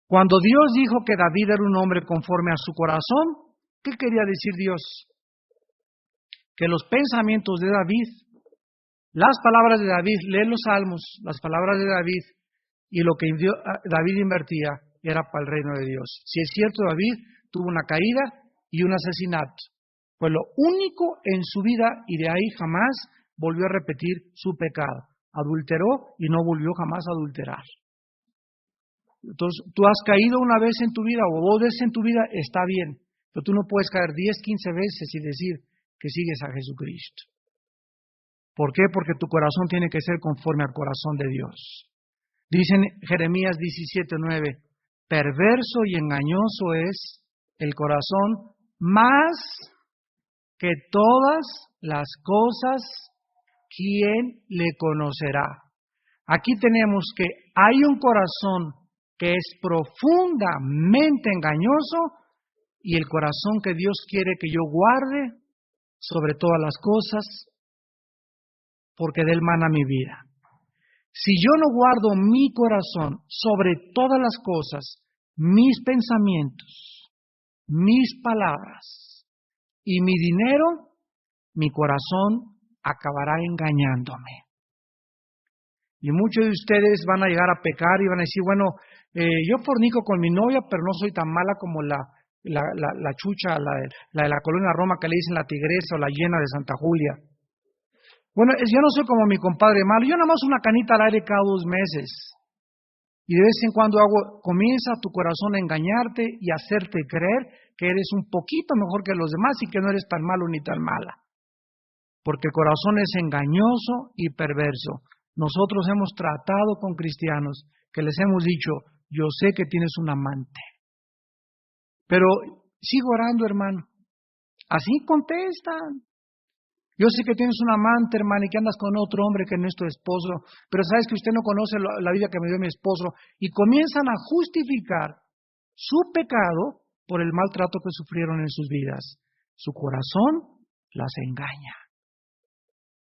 Cuando Dios dijo que David era un hombre conforme a su corazón, ¿qué quería decir Dios? Que los pensamientos de David, las palabras de David, lee los salmos, las palabras de David, y lo que David invertía era para el reino de Dios. Si es cierto, David tuvo una caída y un asesinato. Fue lo único en su vida y de ahí jamás volvió a repetir su pecado. Adulteró y no volvió jamás a adulterar. Entonces, tú has caído una vez en tu vida o 2 veces en tu vida, está bien. Pero tú no puedes caer 10, 15 veces y decir que sigues a Jesucristo. ¿Por qué? Porque tu corazón tiene que ser conforme al corazón de Dios. Dice en Jeremías 17:9, perverso y engañoso es el corazón más que todas las cosas, ¿quién le conocerá? Aquí tenemos que hay un corazón que es profundamente engañoso y el corazón que Dios quiere que yo guarde sobre todas las cosas, porque de él mana mi vida. Si yo no guardo mi corazón sobre todas las cosas, mis pensamientos, mis palabras y mi dinero, mi corazón acabará engañándome. Y muchos de ustedes van a llegar a pecar y van a decir, bueno, yo fornico con mi novia, pero no soy tan mala como la chucha, la de la colonia Roma que le dicen la tigresa o la hiena de Santa Julia. Bueno, yo no soy como mi compadre malo, yo nada más una canita al aire cada 2 meses. Y de vez en cuando comienza tu corazón a engañarte y a hacerte creer que eres un poquito mejor que los demás y que no eres tan malo ni tan mala. Porque el corazón es engañoso y perverso. Nosotros hemos tratado con cristianos que les hemos dicho, yo sé que tienes un amante, pero sigo orando, hermano. Así contestan. Yo sé que tienes un amante, hermano, y que andas con otro hombre que no es tu esposo, pero sabes que usted no conoce la vida que me dio mi esposo, y comienzan a justificar su pecado por el maltrato que sufrieron en sus vidas. Su corazón las engaña.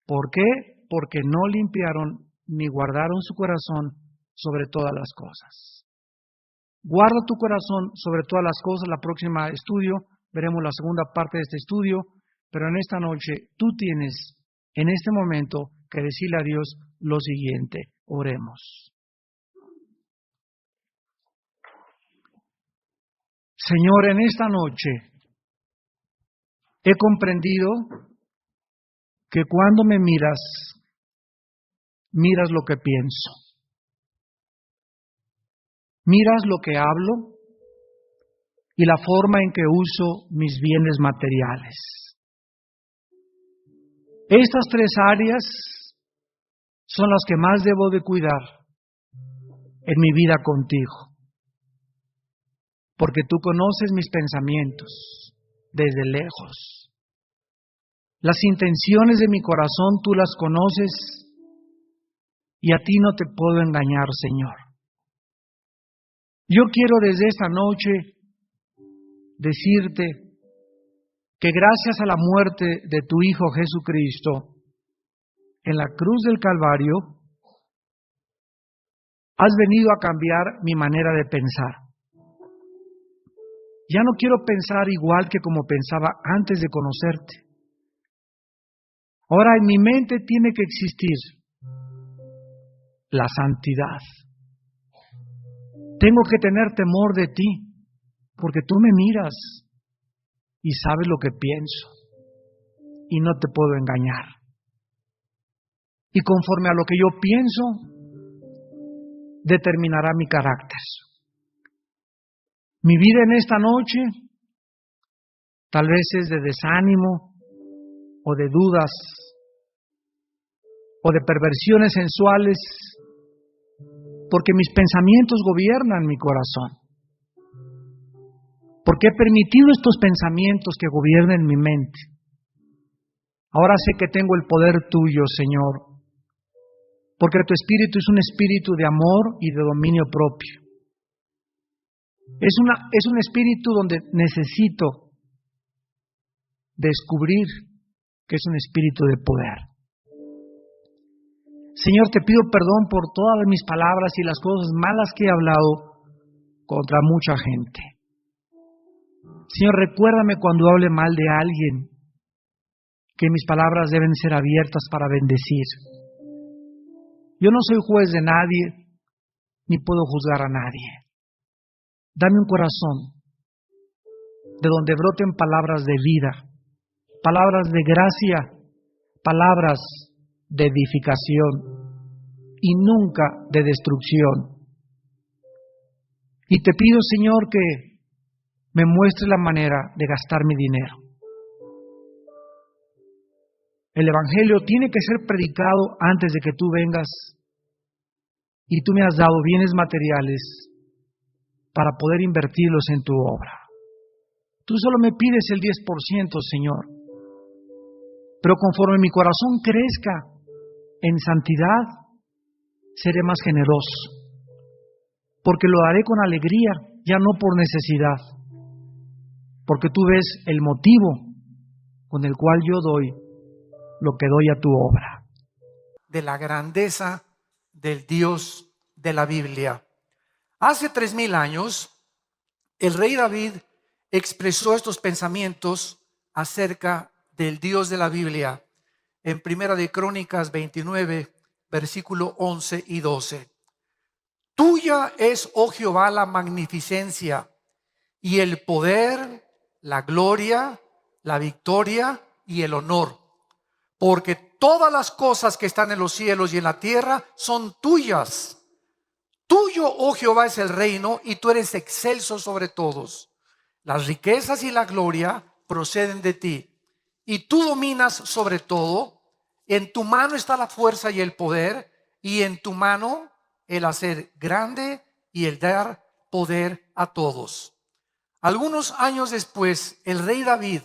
¿Por qué? Porque no limpiaron ni guardaron su corazón sobre todas las cosas. Guarda tu corazón sobre todas las cosas. La próxima estudio, veremos la segunda parte de este estudio. Pero en esta noche tú tienes en este momento que decirle a Dios lo siguiente. Oremos. Señor, en esta noche he comprendido que cuando me miras, miras lo que pienso. Miras lo que hablo y la forma en que uso mis bienes materiales. Estas 3 áreas son las que más debo de cuidar en mi vida contigo. Porque tú conoces mis pensamientos desde lejos. Las intenciones de mi corazón tú las conoces y a ti no te puedo engañar, Señor. Yo quiero desde esta noche decirte que gracias a la muerte de tu Hijo Jesucristo en la cruz del Calvario, has venido a cambiar mi manera de pensar. Ya no quiero pensar igual que como pensaba antes de conocerte. Ahora en mi mente tiene que existir la santidad. Tengo que tener temor de ti, porque tú me miras y sabes lo que pienso y no te puedo engañar. Y conforme a lo que yo pienso, determinará mi carácter. Mi vida en esta noche tal vez es de desánimo o de dudas o de perversiones sensuales, porque mis pensamientos gobiernan mi corazón. Porque he permitido estos pensamientos que gobiernen mi mente. Ahora sé que tengo el poder tuyo, Señor, porque tu espíritu es un espíritu de amor y de dominio propio. Es un espíritu donde necesito descubrir que es un espíritu de poder. Señor, te pido perdón por todas mis palabras y las cosas malas que he hablado contra mucha gente. Señor, recuérdame cuando hable mal de alguien, que mis palabras deben ser abiertas para bendecir. Yo no soy juez de nadie, ni puedo juzgar a nadie. Dame un corazón de donde broten palabras de vida, palabras de gracia, palabras de edificación y nunca de destrucción. Y te pido, Señor, que me muestres la manera de gastar mi dinero. El Evangelio tiene que ser predicado antes de que tú vengas, y tú me has dado bienes materiales para poder invertirlos en tu obra. Tú solo me pides el 10%, Señor, pero conforme mi corazón crezca en santidad, seré más generoso, porque lo haré con alegría, ya no por necesidad, porque tú ves el motivo con el cual yo doy lo que doy a tu obra. De la grandeza del Dios de la Biblia. Hace 3000 años, el rey David expresó estos pensamientos acerca del Dios de la Biblia en Primera de Crónicas 29, versículo 11 y 12. Tuya es, oh Jehová, la magnificencia y el poder, la gloria, la victoria y el honor, porque todas las cosas que están en los cielos y en la tierra son tuyas. Tuyo, oh Jehová, es el reino y tú eres excelso sobre todos. Las riquezas y la gloria proceden de ti y tú dominas sobre todo. En tu mano está la fuerza y el poder, y en tu mano el hacer grande y el dar poder a todos. Algunos años después, el rey David,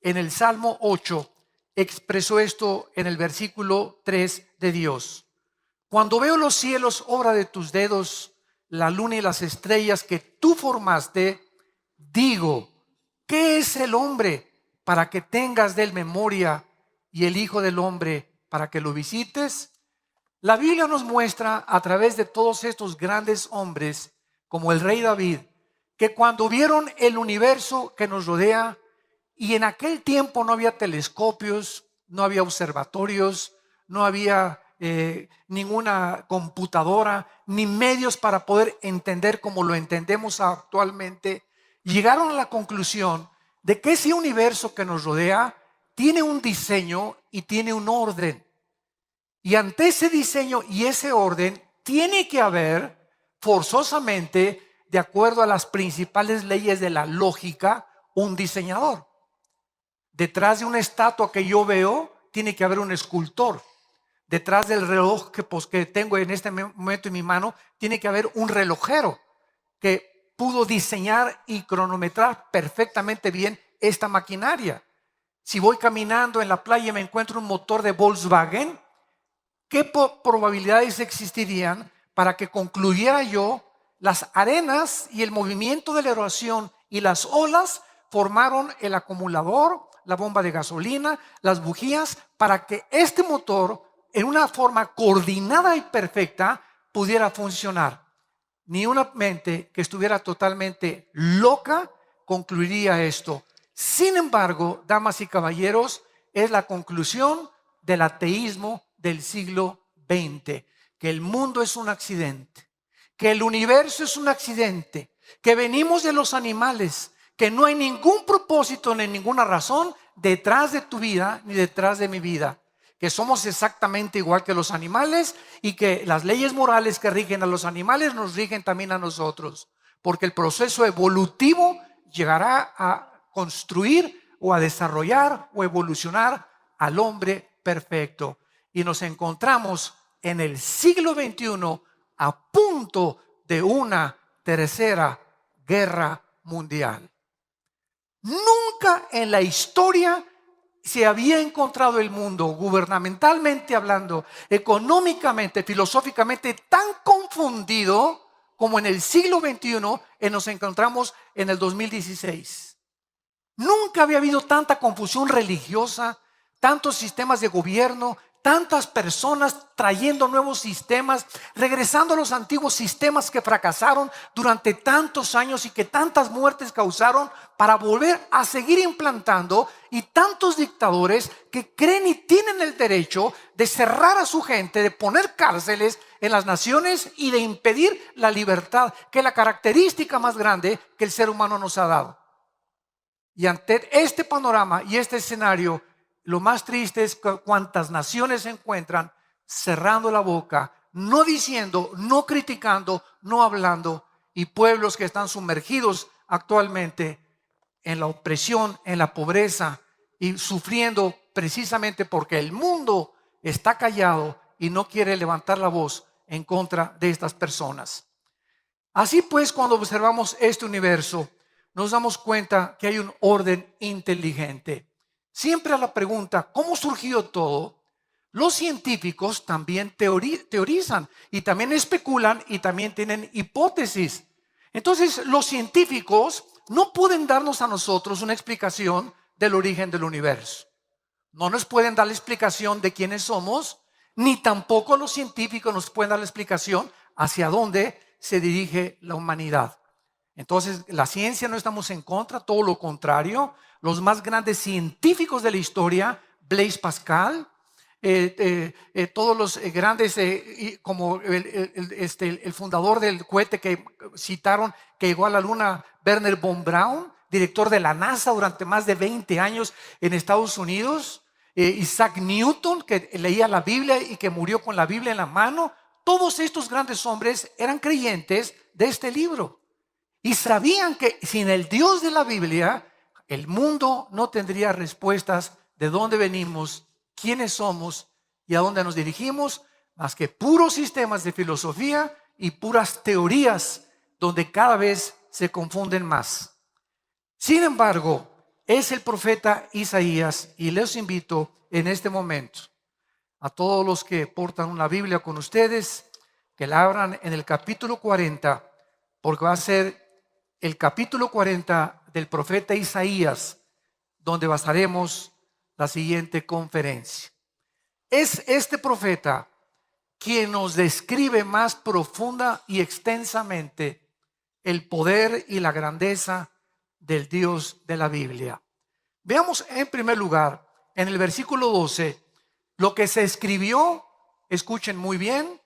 en el Salmo 8, expresó esto en el versículo 3 de Dios. Cuando veo los cielos, obra de tus dedos, la luna y las estrellas que tú formaste, digo, ¿qué es el hombre para que tengas de él memoria, y el Hijo del Hombre para que lo visites? La Biblia nos muestra a través de todos estos grandes hombres, como el rey David, que cuando vieron el universo que nos rodea, y en aquel tiempo no había telescopios, no había observatorios, no había ninguna computadora, ni medios para poder entender como lo entendemos actualmente, llegaron a la conclusión de que ese universo que nos rodea tiene un diseño y tiene un orden. Y ante ese diseño y ese orden tiene que haber forzosamente, de acuerdo a las principales leyes de la lógica, un diseñador. Detrás de una estatua que yo veo, tiene que haber un escultor. Detrás del reloj que tengo en este momento en mi mano, tiene que haber un relojero que pudo diseñar y cronometrar perfectamente bien esta maquinaria. Si voy caminando en la playa y me encuentro un motor de Volkswagen, ¿qué probabilidades existirían para que concluyera yo las arenas y el movimiento de la erosión y las olas formaron el acumulador, la bomba de gasolina, las bujías, para que este motor en una forma coordinada y perfecta pudiera funcionar? Ni una mente que estuviera totalmente loca concluiría esto. Sin embargo, damas y caballeros, es la conclusión del ateísmo del siglo XX, que el mundo es un accidente, que el universo es un accidente, que venimos de los animales, que no hay ningún propósito ni ninguna razón detrás de tu vida ni detrás de mi vida, que somos exactamente igual que los animales y que las leyes morales que rigen a los animales nos rigen también a nosotros, porque el proceso evolutivo llegará a construir o a desarrollar o evolucionar al hombre perfecto. Y nos encontramos en el siglo XXI a punto de una tercera guerra mundial. Nunca en la historia se había encontrado el mundo, gubernamentalmente hablando, económicamente, filosóficamente, tan confundido como en el siglo XXI nos encontramos en el 2016. Nunca había habido tanta confusión religiosa, tantos sistemas de gobierno, tantas personas trayendo nuevos sistemas, regresando a los antiguos sistemas que fracasaron durante tantos años y que tantas muertes causaron, para volver a seguir implantando, y tantos dictadores que creen y tienen el derecho de cerrar a su gente, de poner cárceles en las naciones y de impedir la libertad, que es la característica más grande que el ser humano nos ha dado. Y ante este panorama y este escenario, lo más triste es que cuántas naciones se encuentran cerrando la boca, no diciendo, no criticando, no hablando, y pueblos que están sumergidos actualmente en la opresión, en la pobreza y sufriendo precisamente porque el mundo está callado y no quiere levantar la voz en contra de estas personas. Así pues, cuando observamos este universo, nos damos cuenta que hay un orden inteligente. Siempre a la pregunta, ¿cómo surgió todo?, los científicos también teorizan y también especulan y también tienen hipótesis. Entonces, los científicos no pueden darnos a nosotros una explicación del origen del universo. No nos pueden dar la explicación de quiénes somos, ni tampoco los científicos nos pueden dar la explicación hacia dónde se dirige la humanidad. Entonces, la ciencia no estamos en contra, todo lo contrario. Los más grandes científicos de la historia, Blaise Pascal, todos los grandes, como el fundador del cohete que citaron, que llegó a la luna, Wernher von Braun, director de la NASA durante más de 20 años en Estados Unidos, Isaac Newton, que leía la Biblia y que murió con la Biblia en la mano. Todos estos grandes hombres eran creyentes de este libro y sabían que sin el Dios de la Biblia el mundo no tendría respuestas de dónde venimos, quiénes somos y a dónde nos dirigimos, más que puros sistemas de filosofía y puras teorías donde cada vez se confunden más. Sin embargo, es el profeta Isaías, y les invito en este momento a todos los que portan una Biblia con ustedes, que la abran en el capítulo 40, porque va a ser el capítulo 40 del profeta Isaías, donde basaremos la siguiente conferencia. Es este profeta quien nos describe más profunda y extensamente el poder y la grandeza del Dios de la Biblia. Veamos en primer lugar, en el versículo 12, lo que se escribió, escuchen muy bien,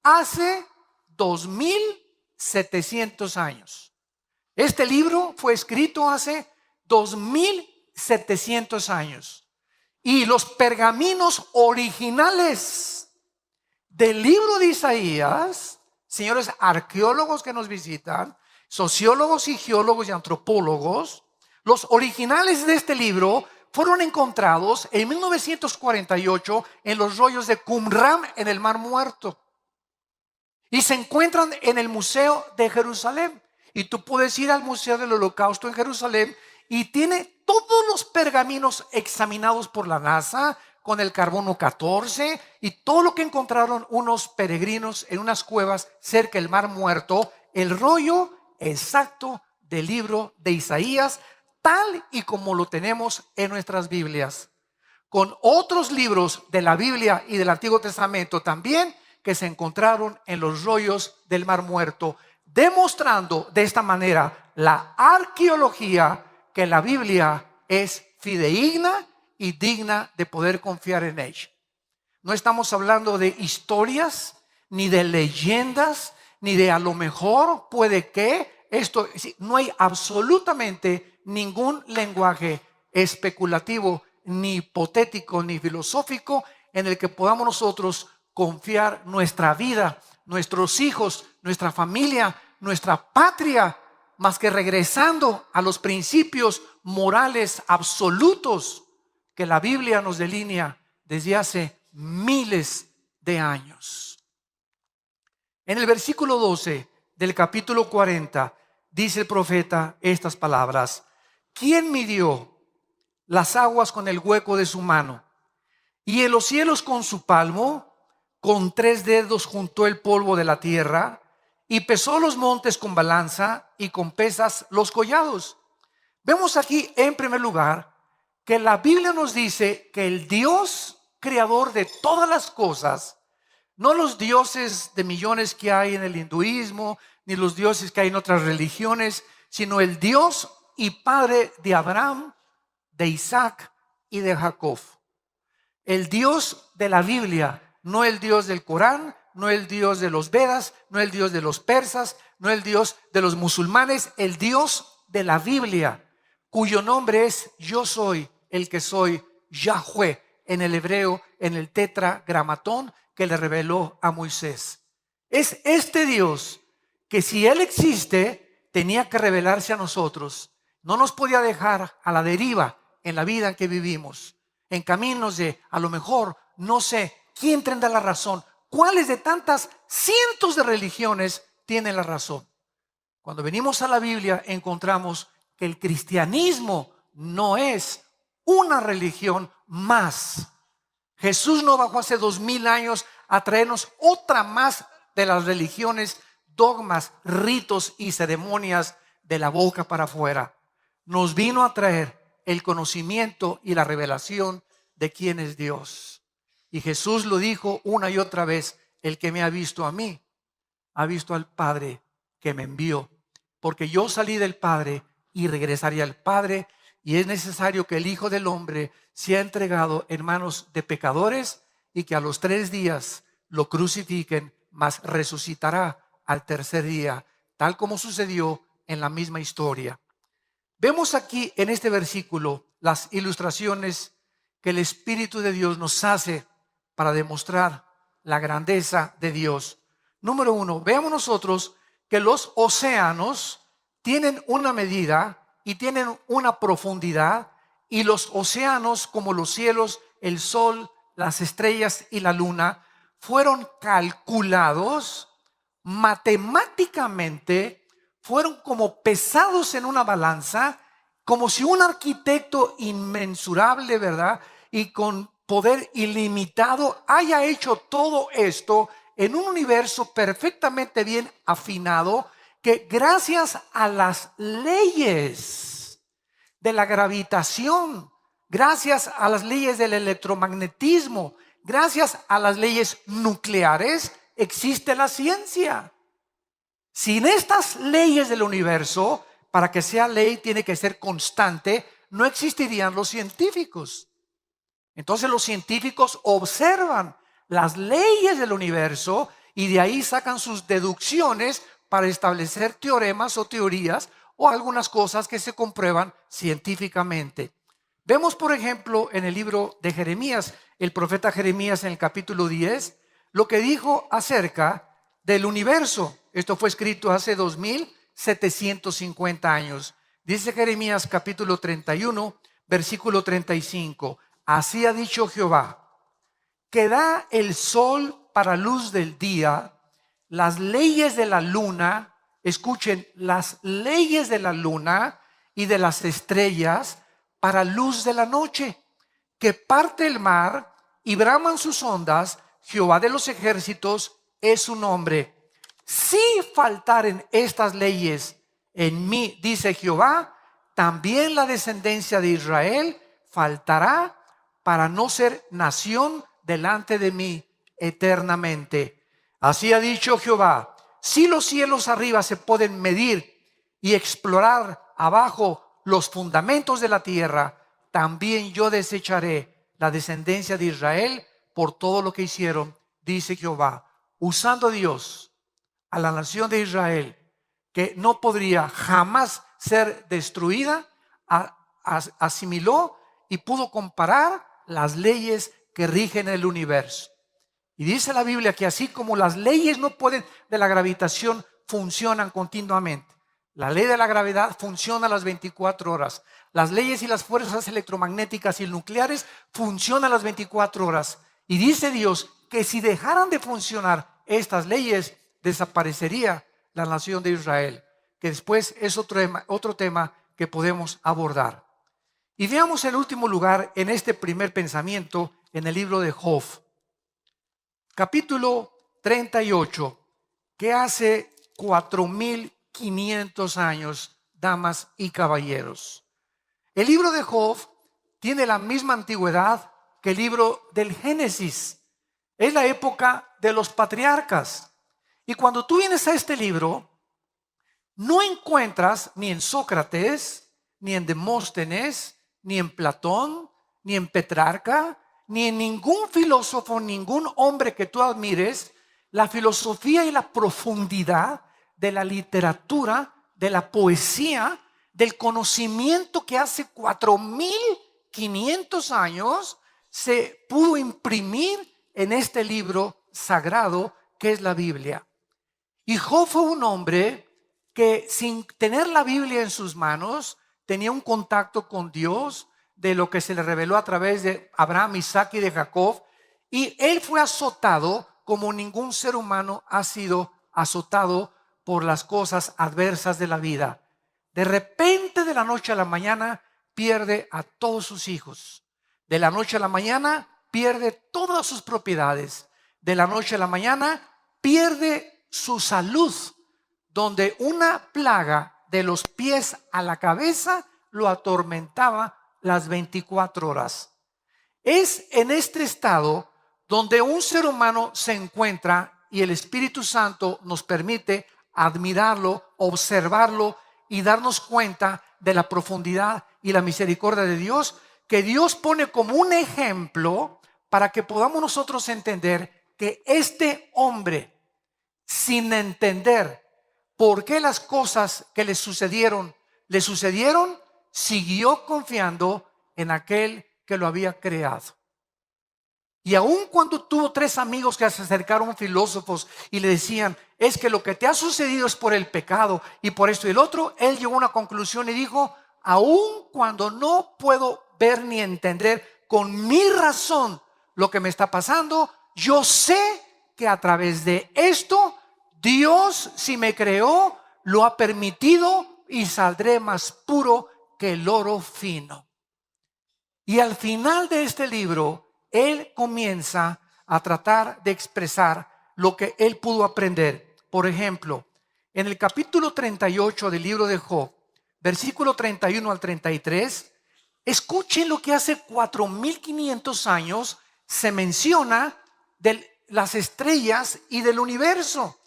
hace 2700 años. Este libro fue escrito hace 2700 años. Y los pergaminos originales del libro de Isaías, señores arqueólogos que nos visitan, sociólogos y geólogos y antropólogos, los originales de este libro fueron encontrados en 1948 en los rollos de Qumran en el Mar Muerto. Y se encuentran en el Museo de Jerusalén. Y tú puedes ir al Museo del Holocausto en Jerusalén y tiene todos los pergaminos examinados por la NASA con el carbono 14 y todo lo que encontraron unos peregrinos en unas cuevas cerca del Mar Muerto, el rollo exacto del libro de Isaías, tal y como lo tenemos en nuestras Biblias, con otros libros de la Biblia y del Antiguo Testamento también que se encontraron en los rollos del Mar Muerto, demostrando de esta manera la arqueología que la Biblia es fidedigna y digna de poder confiar en ella. No estamos hablando de historias, ni de leyendas, ni de a lo mejor puede que esto, no hay absolutamente ningún lenguaje especulativo, ni hipotético, ni filosófico en el que podamos nosotros confiar nuestra vida, nuestros hijos, nuestra familia, nuestra patria, más que regresando a los principios morales absolutos que la Biblia nos delinea desde hace miles de años. En el versículo 12 del capítulo 40 dice el profeta estas palabras: ¿quién midió las aguas con el hueco de su mano, y en los cielos con su palmo? Con 3 dedos juntó el polvo de la tierra, y pesó los montes con balanza, y con pesas los collados. Vemos aquí, en primer lugar, que la Biblia nos dice que el Dios creador de todas las cosas, no los dioses de millones que hay en el hinduismo, ni los dioses que hay en otras religiones, sino el Dios y Padre de Abraham, de Isaac y de Jacob. El Dios de la Biblia, no el Dios del Corán, no el Dios de los Vedas, no el Dios de los persas, no el Dios de los musulmanes, el Dios de la Biblia, cuyo nombre es Yo soy el que soy, Yahweh, en el hebreo, en el tetragramatón que le reveló a Moisés. Es este Dios que, si Él existe, tenía que revelarse a nosotros. No nos podía dejar a la deriva en la vida en que vivimos, en caminos de, a lo mejor, no sé, ¿quién tendrá la razón? ¿Cuáles de tantas cientos de religiones tienen la razón? Cuando venimos a la Biblia encontramos que el cristianismo no es una religión más. Jesús no bajó hace 2000 años a traernos otra más de las religiones, dogmas, ritos y ceremonias de la boca para afuera. Nos vino a traer el conocimiento y la revelación de quién es Dios. Y Jesús lo dijo una y otra vez: el que me ha visto a mí, ha visto al Padre que me envió. Porque yo salí del Padre y regresaré al Padre, y es necesario que el Hijo del Hombre sea entregado en manos de pecadores y que a los 3 días lo crucifiquen, mas resucitará al tercer día, tal como sucedió en la misma historia. Vemos aquí en este versículo las ilustraciones que el Espíritu de Dios nos hace para demostrar la grandeza de Dios. Número 1, veamos nosotros que los océanos tienen una medida y tienen una profundidad, y los océanos, como los cielos, el sol, las estrellas y la luna, fueron calculados matemáticamente, fueron como pesados en una balanza, como si un arquitecto inmensurable, ¿verdad?, y con poder ilimitado haya hecho todo esto en un universo perfectamente bien afinado, que gracias a las leyes de la gravitación, gracias a las leyes del electromagnetismo, gracias a las leyes nucleares, existe la ciencia. Sin estas leyes del universo, para que sea ley tiene que ser constante, no existirían los científicos. Entonces los científicos observan las leyes del universo y de ahí sacan sus deducciones para establecer teoremas o teorías o algunas cosas que se comprueban científicamente. Vemos, por ejemplo, en el libro de Jeremías, el profeta Jeremías, en el capítulo 10, lo que dijo acerca del universo. Esto fue escrito hace 2750 años. Dice Jeremías capítulo 31, versículo 35. Así ha dicho Jehová, que da el sol para luz del día, las leyes de la luna, escuchen, las leyes de la luna y de las estrellas para luz de la noche, que parte el mar y braman sus ondas, Jehová de los ejércitos es su nombre. Si faltaren estas leyes en mí, dice Jehová, también la descendencia de Israel faltará para no ser nación delante de mí eternamente. Así ha dicho Jehová, si los cielos arriba se pueden medir y explorar abajo los fundamentos de la tierra, también yo desecharé la descendencia de Israel por todo lo que hicieron, dice Jehová. Usando Dios a la nación de Israel, que no podría jamás ser destruida, asimiló y pudo comparar las leyes que rigen el universo. Y dice la Biblia que así como las leyes no pueden de la gravitación funcionan continuamente. La ley de la gravedad funciona a las 24 horas. Las leyes y las fuerzas electromagnéticas y nucleares funcionan a las 24 horas. Y dice Dios que si dejaran de funcionar estas leyes, desaparecería la nación de Israel. Que después es otro tema que podemos abordar. Y veamos en último lugar en este primer pensamiento en el libro de Job. Capítulo 38, que hace 4500 años, damas y caballeros. El libro de Job tiene la misma antigüedad que el libro del Génesis. Es la época de los patriarcas. Y cuando tú vienes a este libro, no encuentras ni en Sócrates, ni en Demóstenes, ni en Platón, ni en Petrarca, ni en ningún filósofo, ningún hombre que tú admires, la filosofía y la profundidad de la literatura, de la poesía, del conocimiento que hace 4500 años se pudo imprimir en este libro sagrado que es la Biblia. Y Job fue un hombre que sin tener la Biblia en sus manos tenía un contacto con Dios, de lo que se le reveló a través de Abraham, Isaac y de Jacob, y él fue azotado como ningún ser humano ha sido azotado por las cosas adversas de la vida. De repente, de la noche a la mañana, pierde a todos sus hijos. De la noche a la mañana, pierde todas sus propiedades. De la noche a la mañana, pierde su salud, donde una plaga de los pies a la cabeza lo atormentaba las 24 horas. Es en este estado donde un ser humano se encuentra y el Espíritu Santo nos permite admirarlo, observarlo y darnos cuenta de la profundidad y la misericordia de Dios, que Dios pone como un ejemplo para que podamos nosotros entender que este hombre, sin entender por qué las cosas que le sucedieron, siguió confiando en aquel que lo había creado. Y aun cuando tuvo 3 amigos que se acercaron filósofos y le decían, es que lo que te ha sucedido es por el pecado y por esto y el otro, él llegó a una conclusión y dijo, aun cuando no puedo ver ni entender con mi razón lo que me está pasando, yo sé que a través de esto, Dios, si me creó, lo ha permitido y saldré más puro que el oro fino. Y al final de este libro, él comienza a tratar de expresar lo que él pudo aprender. Por ejemplo, en el capítulo 38 del libro de Job, versículo 31 al 33, escuchen lo que hace 4500 años se menciona de las estrellas y del universo,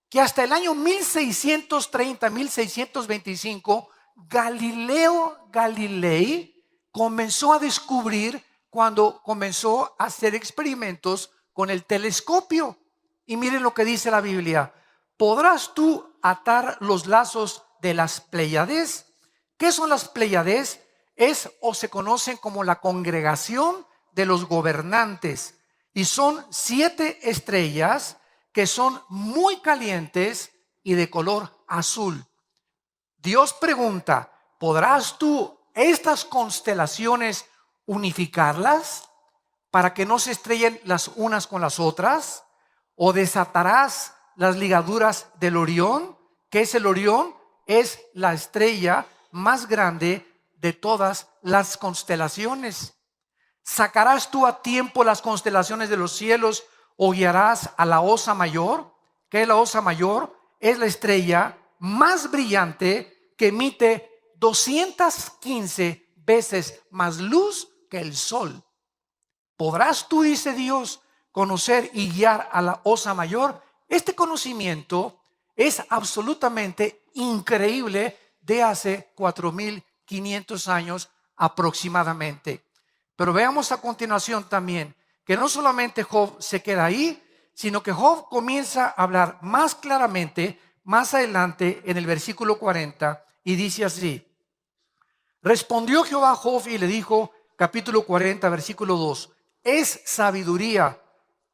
que hasta el año 1630, 1625, Galileo Galilei comenzó a descubrir cuando comenzó a hacer experimentos con el telescopio. Y miren lo que dice la Biblia. ¿Podrás tú atar los lazos de las Pléyades? ¿Qué son las Pléyades? Es o se conocen como la congregación de los gobernantes. Y son 7 estrellas que son muy calientes y de color azul. Dios pregunta, ¿podrás tú estas constelaciones unificarlas para que no se estrellen las unas con las otras? ¿O desatarás las ligaduras del Orión? ¿Qué es el Orión? Es la estrella más grande de todas las constelaciones. ¿Sacarás tú a tiempo las constelaciones de los cielos o guiarás a la Osa Mayor? ¿Qué es la Osa Mayor? Es la estrella más brillante que emite 215 veces más luz que el sol. ¿Podrás tú, dice Dios, conocer y guiar a la Osa Mayor? Este conocimiento es absolutamente increíble de hace 4500 años aproximadamente. Pero veamos a continuación también que no solamente Job se queda ahí, sino que Job comienza a hablar más claramente más adelante en el versículo 40 y dice así: respondió Jehová a Job y le dijo, capítulo 40, versículo 2, es sabiduría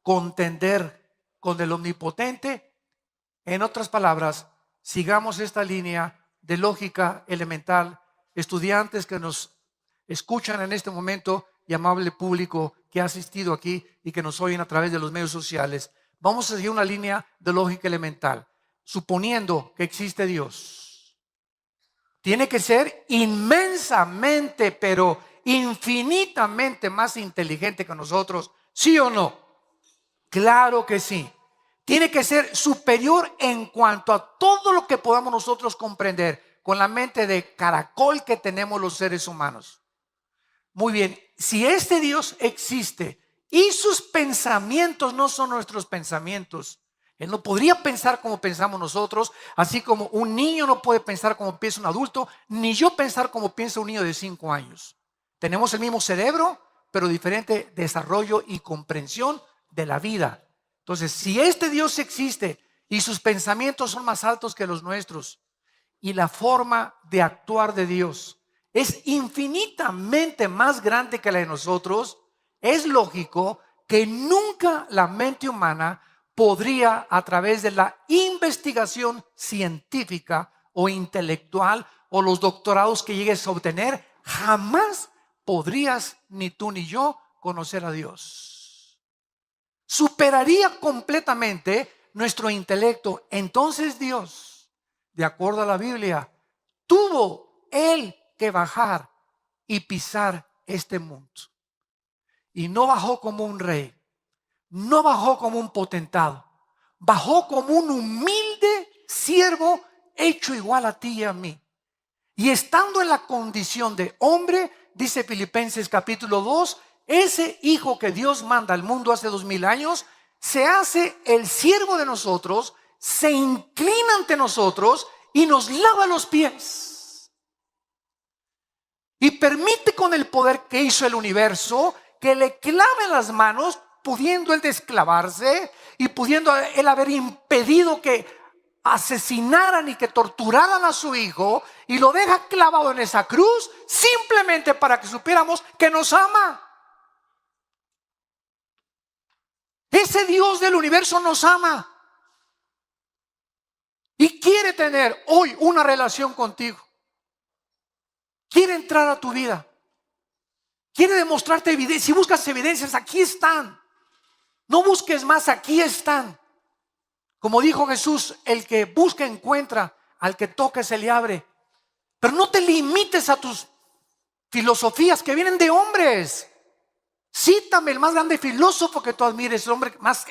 contender con el Omnipotente. En otras palabras, sigamos esta línea de lógica elemental. Estudiantes que nos escuchan en este momento y amable público que ha asistido aquí y que nos oyen a través de los medios sociales, vamos a seguir una línea de lógica elemental. Suponiendo que existe Dios, tiene que ser inmensamente, pero infinitamente más inteligente que nosotros, ¿sí o no? Claro que sí. Tiene que ser superior en cuanto a todo lo que podamos nosotros comprender con la mente de caracol que tenemos los seres humanos. Muy bien, si este Dios existe y sus pensamientos no son nuestros pensamientos, Él no podría pensar como pensamos nosotros, así como un niño no puede pensar como piensa un adulto, ni yo pensar como piensa un niño de 5 años. Tenemos el mismo cerebro, pero diferente desarrollo y comprensión de la vida. Entonces, si este Dios existe y sus pensamientos son más altos que los nuestros, y la forma de actuar de Dios es infinitamente más grande que la de nosotros, es lógico que nunca la mente humana podría, a través de la investigación científica o intelectual o los doctorados que llegues a obtener, jamás podrías ni tú ni yo conocer a Dios. Superaría completamente nuestro intelecto. Entonces Dios, de acuerdo a la Biblia, tuvo Él que bajar y pisar este mundo. Y no bajó como un rey, no bajó como un potentado, bajó como un humilde siervo hecho igual a ti y a mí. Y estando en la condición de hombre, dice Filipenses capítulo 2, ese hijo que Dios manda al mundo hace 2000 años, se hace el siervo de nosotros, se inclina ante nosotros y nos lava los pies. Y permite con el poder que hizo el universo que le clave las manos, pudiendo él desclavarse y pudiendo él haber impedido que asesinaran y que torturaran a su hijo, y lo deja clavado en esa cruz simplemente para que supiéramos que nos ama. Ese Dios del universo nos ama y quiere tener hoy una relación contigo. Quiere entrar a tu vida. Quiere demostrarte evidencia. Si buscas evidencias, aquí están. No busques más, aquí están. Como dijo Jesús, el que busca encuentra, al que toca se le abre. Pero no te limites a tus filosofías que vienen de hombres. Cítame el más grande filósofo que tú admires, el hombre más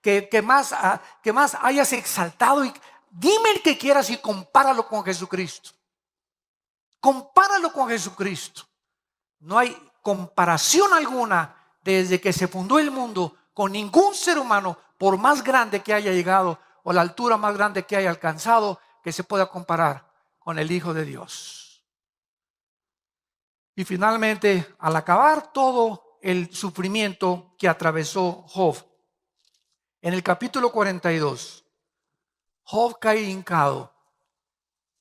que más hayas exaltado, y dime el que quieras y compáralo con Jesucristo. Compáralo con Jesucristo. No hay comparación alguna desde que se fundó el mundo con ningún ser humano, por más grande que haya llegado o la altura más grande que haya alcanzado, que se pueda comparar con el Hijo de Dios. Y finalmente, al acabar todo el sufrimiento que atravesó Job, en el capítulo 42, Job cae hincado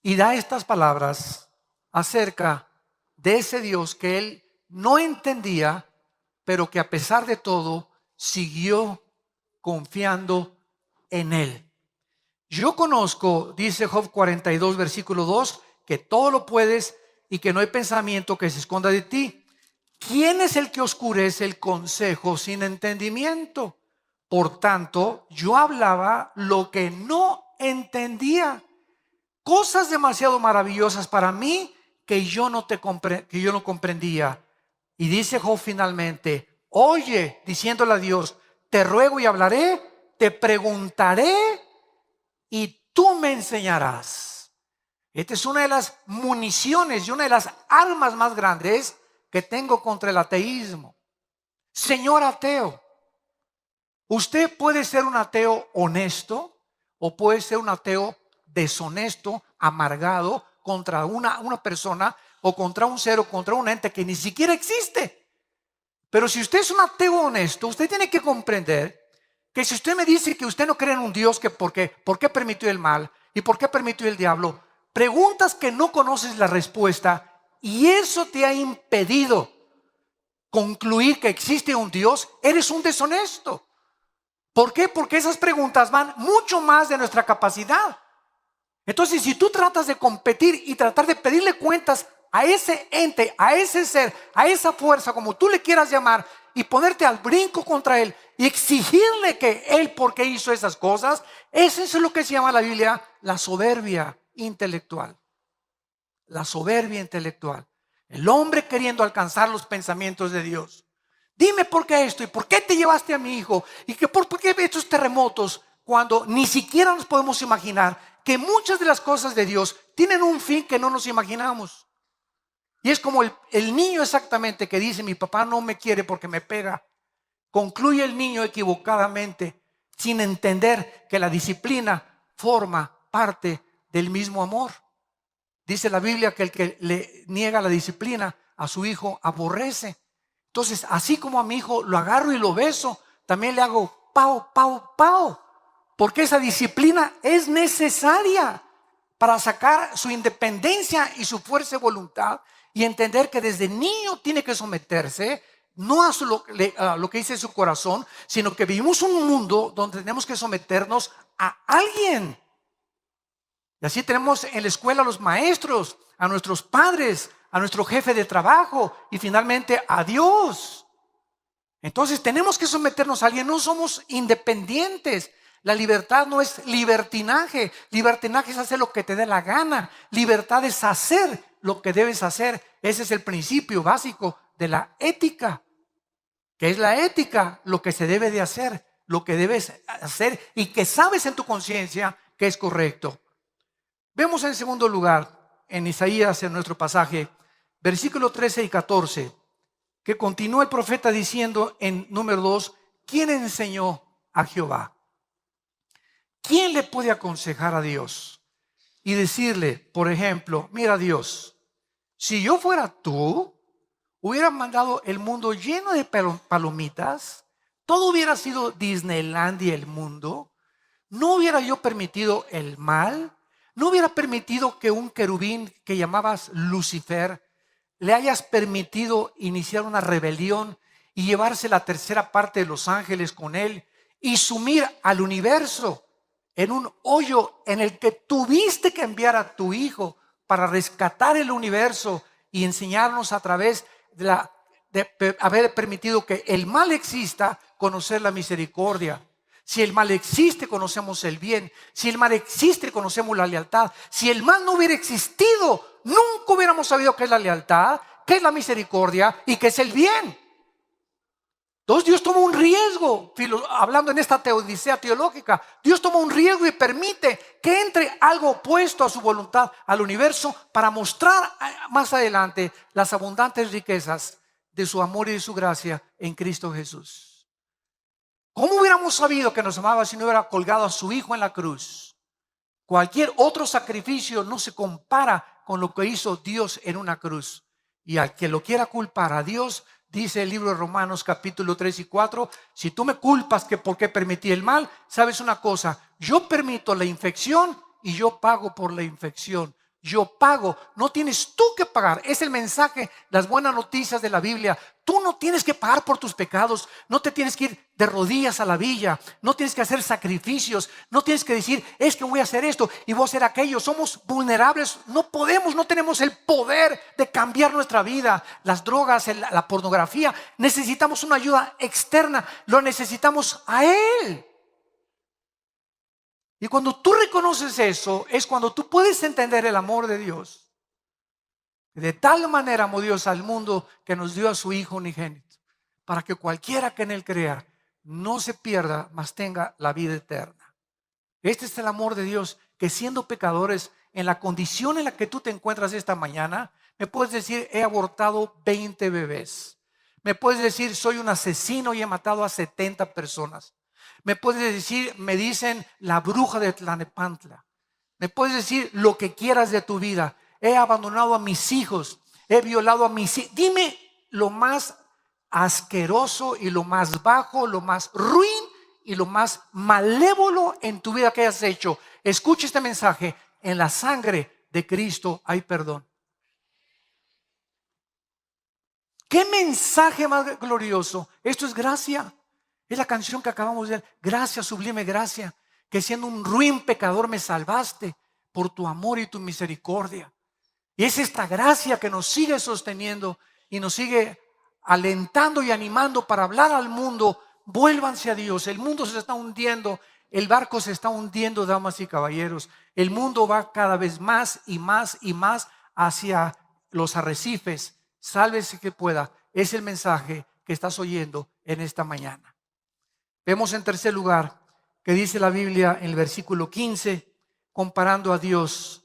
y da estas palabras acerca de ese Dios que él no entendía, pero que a pesar de todo siguió confiando en él. Yo conozco, dice Job 42, versículo 2, que todo lo puedes y que no hay pensamiento que se esconda de ti. ¿Quién es el que oscurece el consejo sin entendimiento? Por tanto, yo hablaba lo que no entendía, cosas demasiado maravillosas para mí que yo no comprendía. Y dice Job finalmente, oye, diciéndole a Dios, te ruego y hablaré, te preguntaré y tú me enseñarás. Esta es una de las municiones y una de las armas más grandes que tengo contra el ateísmo. Señor ateo, usted puede ser un ateo honesto o puede ser un ateo deshonesto, amargado contra una persona o contra un ser o contra un ente que ni siquiera existe. Pero si usted es un ateo honesto, usted tiene que comprender que si usted me dice que usted no cree en un Dios, que ¿por qué permitió el mal? ¿Y por qué permitió el diablo? Preguntas que no conoces la respuesta y eso te ha impedido concluir que existe un Dios, eres un deshonesto. ¿Por qué? Porque esas preguntas van mucho más de nuestra capacidad. Entonces, si tú tratas de competir y tratar de pedirle cuentas a ese ente, a ese ser, a esa fuerza, como tú le quieras llamar, y ponerte al brinco contra él y exigirle que él, ¿por qué hizo esas cosas? Eso es lo que se llama en la Biblia la soberbia intelectual. La soberbia intelectual. El hombre queriendo alcanzar los pensamientos de Dios. Dime por qué esto y por qué te llevaste a mi hijo y que por qué estos terremotos, cuando ni siquiera nos podemos imaginar que muchas de las cosas de Dios tienen un fin que no nos imaginamos. Y es como el niño exactamente que dice: mi papá no me quiere porque me pega. Concluye el niño equivocadamente, sin entender que la disciplina forma parte del mismo amor. Dice la Biblia que el que le niega la disciplina a su hijo aborrece. Entonces, así como a mi hijo lo agarro y lo beso, también le hago pau, pau, pau. Porque esa disciplina es necesaria para sacar su independencia y su fuerza de voluntad y entender que desde niño tiene que someterse, no a lo que dice su corazón, sino que vivimos un mundo donde tenemos que someternos a alguien. Y así tenemos en la escuela a los maestros, a nuestros padres, a nuestro jefe de trabajo y finalmente a Dios. Entonces tenemos que someternos a alguien, no somos independientes. La libertad no es libertinaje. Libertinaje es hacer lo que te dé la gana. Libertad es hacer lo que debes hacer. Ese es el principio básico de la ética. ¿Qué es la ética? Lo que se debe de hacer, lo que debes hacer y que sabes en tu conciencia que es correcto. Vemos en segundo lugar, en Isaías, en nuestro pasaje, versículos 13 y 14, que continúa el profeta diciendo en número 2, ¿quién enseñó a Jehová? ¿Quién le puede aconsejar a Dios? Y decirle, por ejemplo, mira Dios, si yo fuera tú, hubiera mandado el mundo lleno de palomitas, todo hubiera sido Disneylandia el mundo, no hubiera yo permitido el mal, no hubiera permitido que un querubín que llamabas Lucifer le hayas permitido iniciar una rebelión y llevarse la tercera parte de los ángeles con él y sumir al universo en un hoyo en el que tuviste que enviar a tu hijo para rescatar el universo y enseñarnos a través de haber permitido que el mal exista, conocer la misericordia. Si el mal existe, conocemos el bien. Si el mal existe, conocemos la lealtad. Si el mal no hubiera existido, nunca hubiéramos sabido qué es la lealtad, qué es la misericordia y qué es el bien. Entonces Dios toma un riesgo, hablando en esta teodicea teológica, Dios toma un riesgo y permite que entre algo opuesto a su voluntad al universo para mostrar más adelante las abundantes riquezas de su amor y de su gracia en Cristo Jesús. ¿Cómo hubiéramos sabido que nos amaba si no hubiera colgado a su hijo en la cruz? Cualquier otro sacrificio no se compara con lo que hizo Dios en una cruz. Y al que lo quiera culpar a Dios, dice el libro de Romanos capítulo 3 y 4, si tú me culpas que por qué permití el mal, sabes una cosa, yo permito la infección y yo pago por la infección. Yo pago, no tienes tú que pagar. Es el mensaje, las buenas noticias de la Biblia. Tú no tienes que pagar por tus pecados, no te tienes que ir de rodillas a la villa, no tienes que hacer sacrificios, no tienes que decir, es que voy a hacer esto y voy a hacer aquello. Somos vulnerables, no podemos, no tenemos el poder de cambiar nuestra vida. Las drogas, la pornografía, necesitamos una ayuda externa, lo necesitamos a Él. Y cuando tú reconoces eso, es cuando tú puedes entender el amor de Dios. De tal manera amó Dios al mundo que nos dio a su Hijo unigénito, para que cualquiera que en Él crea no se pierda, mas tenga la vida eterna. Este es el amor de Dios, que siendo pecadores, en la condición en la que tú te encuentras esta mañana, me puedes decir, he abortado 20 bebés. Me puedes decir, soy un asesino y he matado a 70 personas. Me puedes decir, me dicen la bruja de Tlanepantla. Me puedes decir lo que quieras de tu vida. He abandonado a mis hijos, he violado a mis hijos. Dime lo más asqueroso y lo más bajo, lo más ruin y lo más malévolo en tu vida que hayas hecho. Escucha este mensaje: en la sangre de Cristo hay perdón. ¿Qué mensaje más glorioso? Esto es gracia. Es la canción que acabamos de ver. Gracia, sublime gracia, que siendo un ruin pecador me salvaste por tu amor y tu misericordia. Y es esta gracia que nos sigue sosteniendo y nos sigue alentando y animando para hablar al mundo. Vuélvanse a Dios. El mundo se está hundiendo. El barco se está hundiendo, damas y caballeros. El mundo va cada vez más y más y más hacia los arrecifes. Sálvese que pueda. Es el mensaje que estás oyendo en esta mañana. Vemos en tercer lugar que dice la Biblia en el versículo 15, comparando a Dios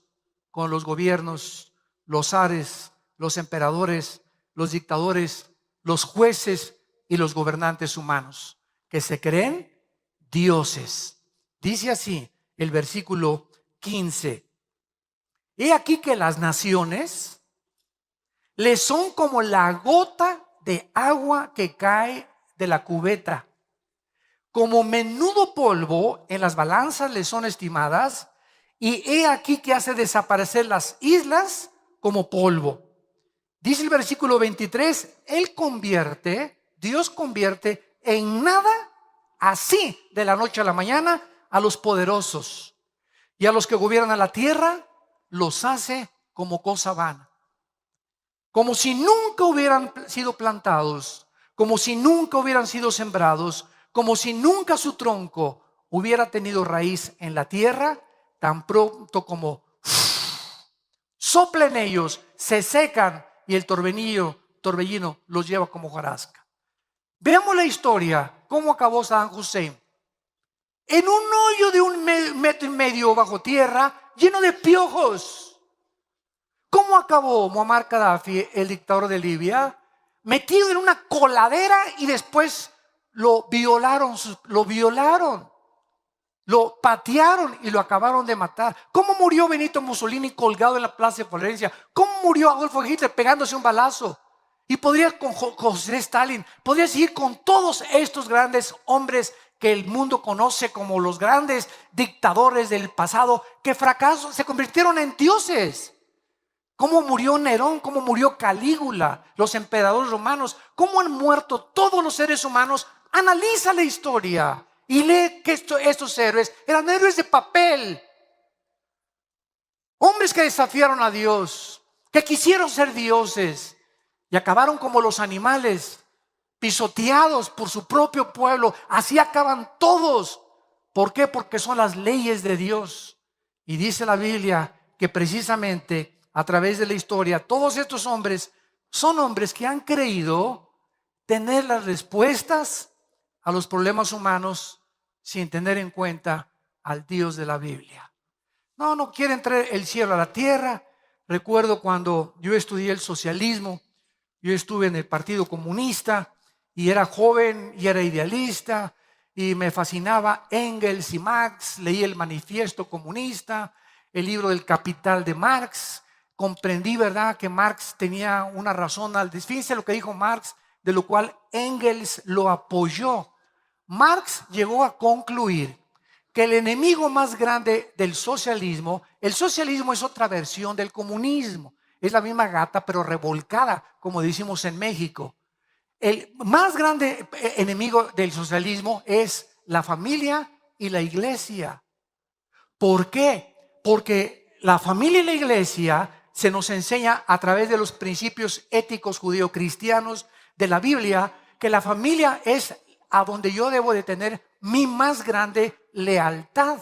con los gobiernos, los zares, los emperadores, los dictadores, los jueces y los gobernantes humanos, que se creen dioses. Dice así el versículo 15. He aquí que las naciones le son como la gota de agua que cae de la cubeta. Como menudo polvo en las balanzas le son estimadas, y he aquí que hace desaparecer las islas como polvo. Dice el versículo 23, Dios convierte en nada así de la noche a la mañana a los poderosos, y a los que gobiernan la tierra los hace como cosa vana. Como si nunca hubieran sido plantados, como si nunca hubieran sido sembrados, como si nunca su tronco hubiera tenido raíz en la tierra, tan pronto como soplen ellos, se secan y el torbellino los lleva como hojarasca. Veamos la historia, cómo acabó Saddam Hussein. En un hoyo de 1,5 metros bajo tierra, lleno de piojos. ¿Cómo acabó Muammar Gaddafi, el dictador de Libia? Metido en una coladera y después lo violaron, lo patearon y lo acabaron de matar. ¿Cómo murió Benito Mussolini colgado en la plaza de Florencia? ¿Cómo murió Adolfo Hitler pegándose un balazo? Y podría con José Stalin, podría seguir con todos estos grandes hombres que el mundo conoce como los grandes dictadores del pasado, que fracasaron, se convirtieron en dioses. ¿Cómo murió Nerón? ¿Cómo murió Calígula? Los emperadores romanos. ¿Cómo han muerto todos los seres humanos? Analiza la historia y lee que estos héroes eran héroes de papel. Hombres que desafiaron a Dios, que quisieron ser dioses y acabaron como los animales, pisoteados por su propio pueblo. Así acaban todos. ¿Por qué? Porque son las leyes de Dios. Y dice la Biblia que precisamente a través de la historia, todos estos hombres son hombres que han creído tener las respuestas a los problemas humanos sin tener en cuenta al Dios de la Biblia. No quieren traer el cielo a la tierra. Recuerdo cuando yo estudié el socialismo, yo estuve en el Partido Comunista y era joven y era idealista y me fascinaba Engels y Marx. Leí el Manifiesto Comunista, el libro del Capital de Marx. Comprendí, ¿verdad?, que Marx tenía una razón. Fíjense lo que dijo Marx, de lo cual Engels lo apoyó. Marx llegó a concluir que el enemigo más grande del socialismo, el socialismo es otra versión del comunismo, es la misma gata pero revolcada, como decimos en México. El más grande enemigo del socialismo es la familia y la iglesia. ¿Por qué? Porque la familia y la iglesia se nos enseña a través de los principios éticos judeocristianos de la Biblia que la familia es a donde yo debo de tener mi más grande lealtad,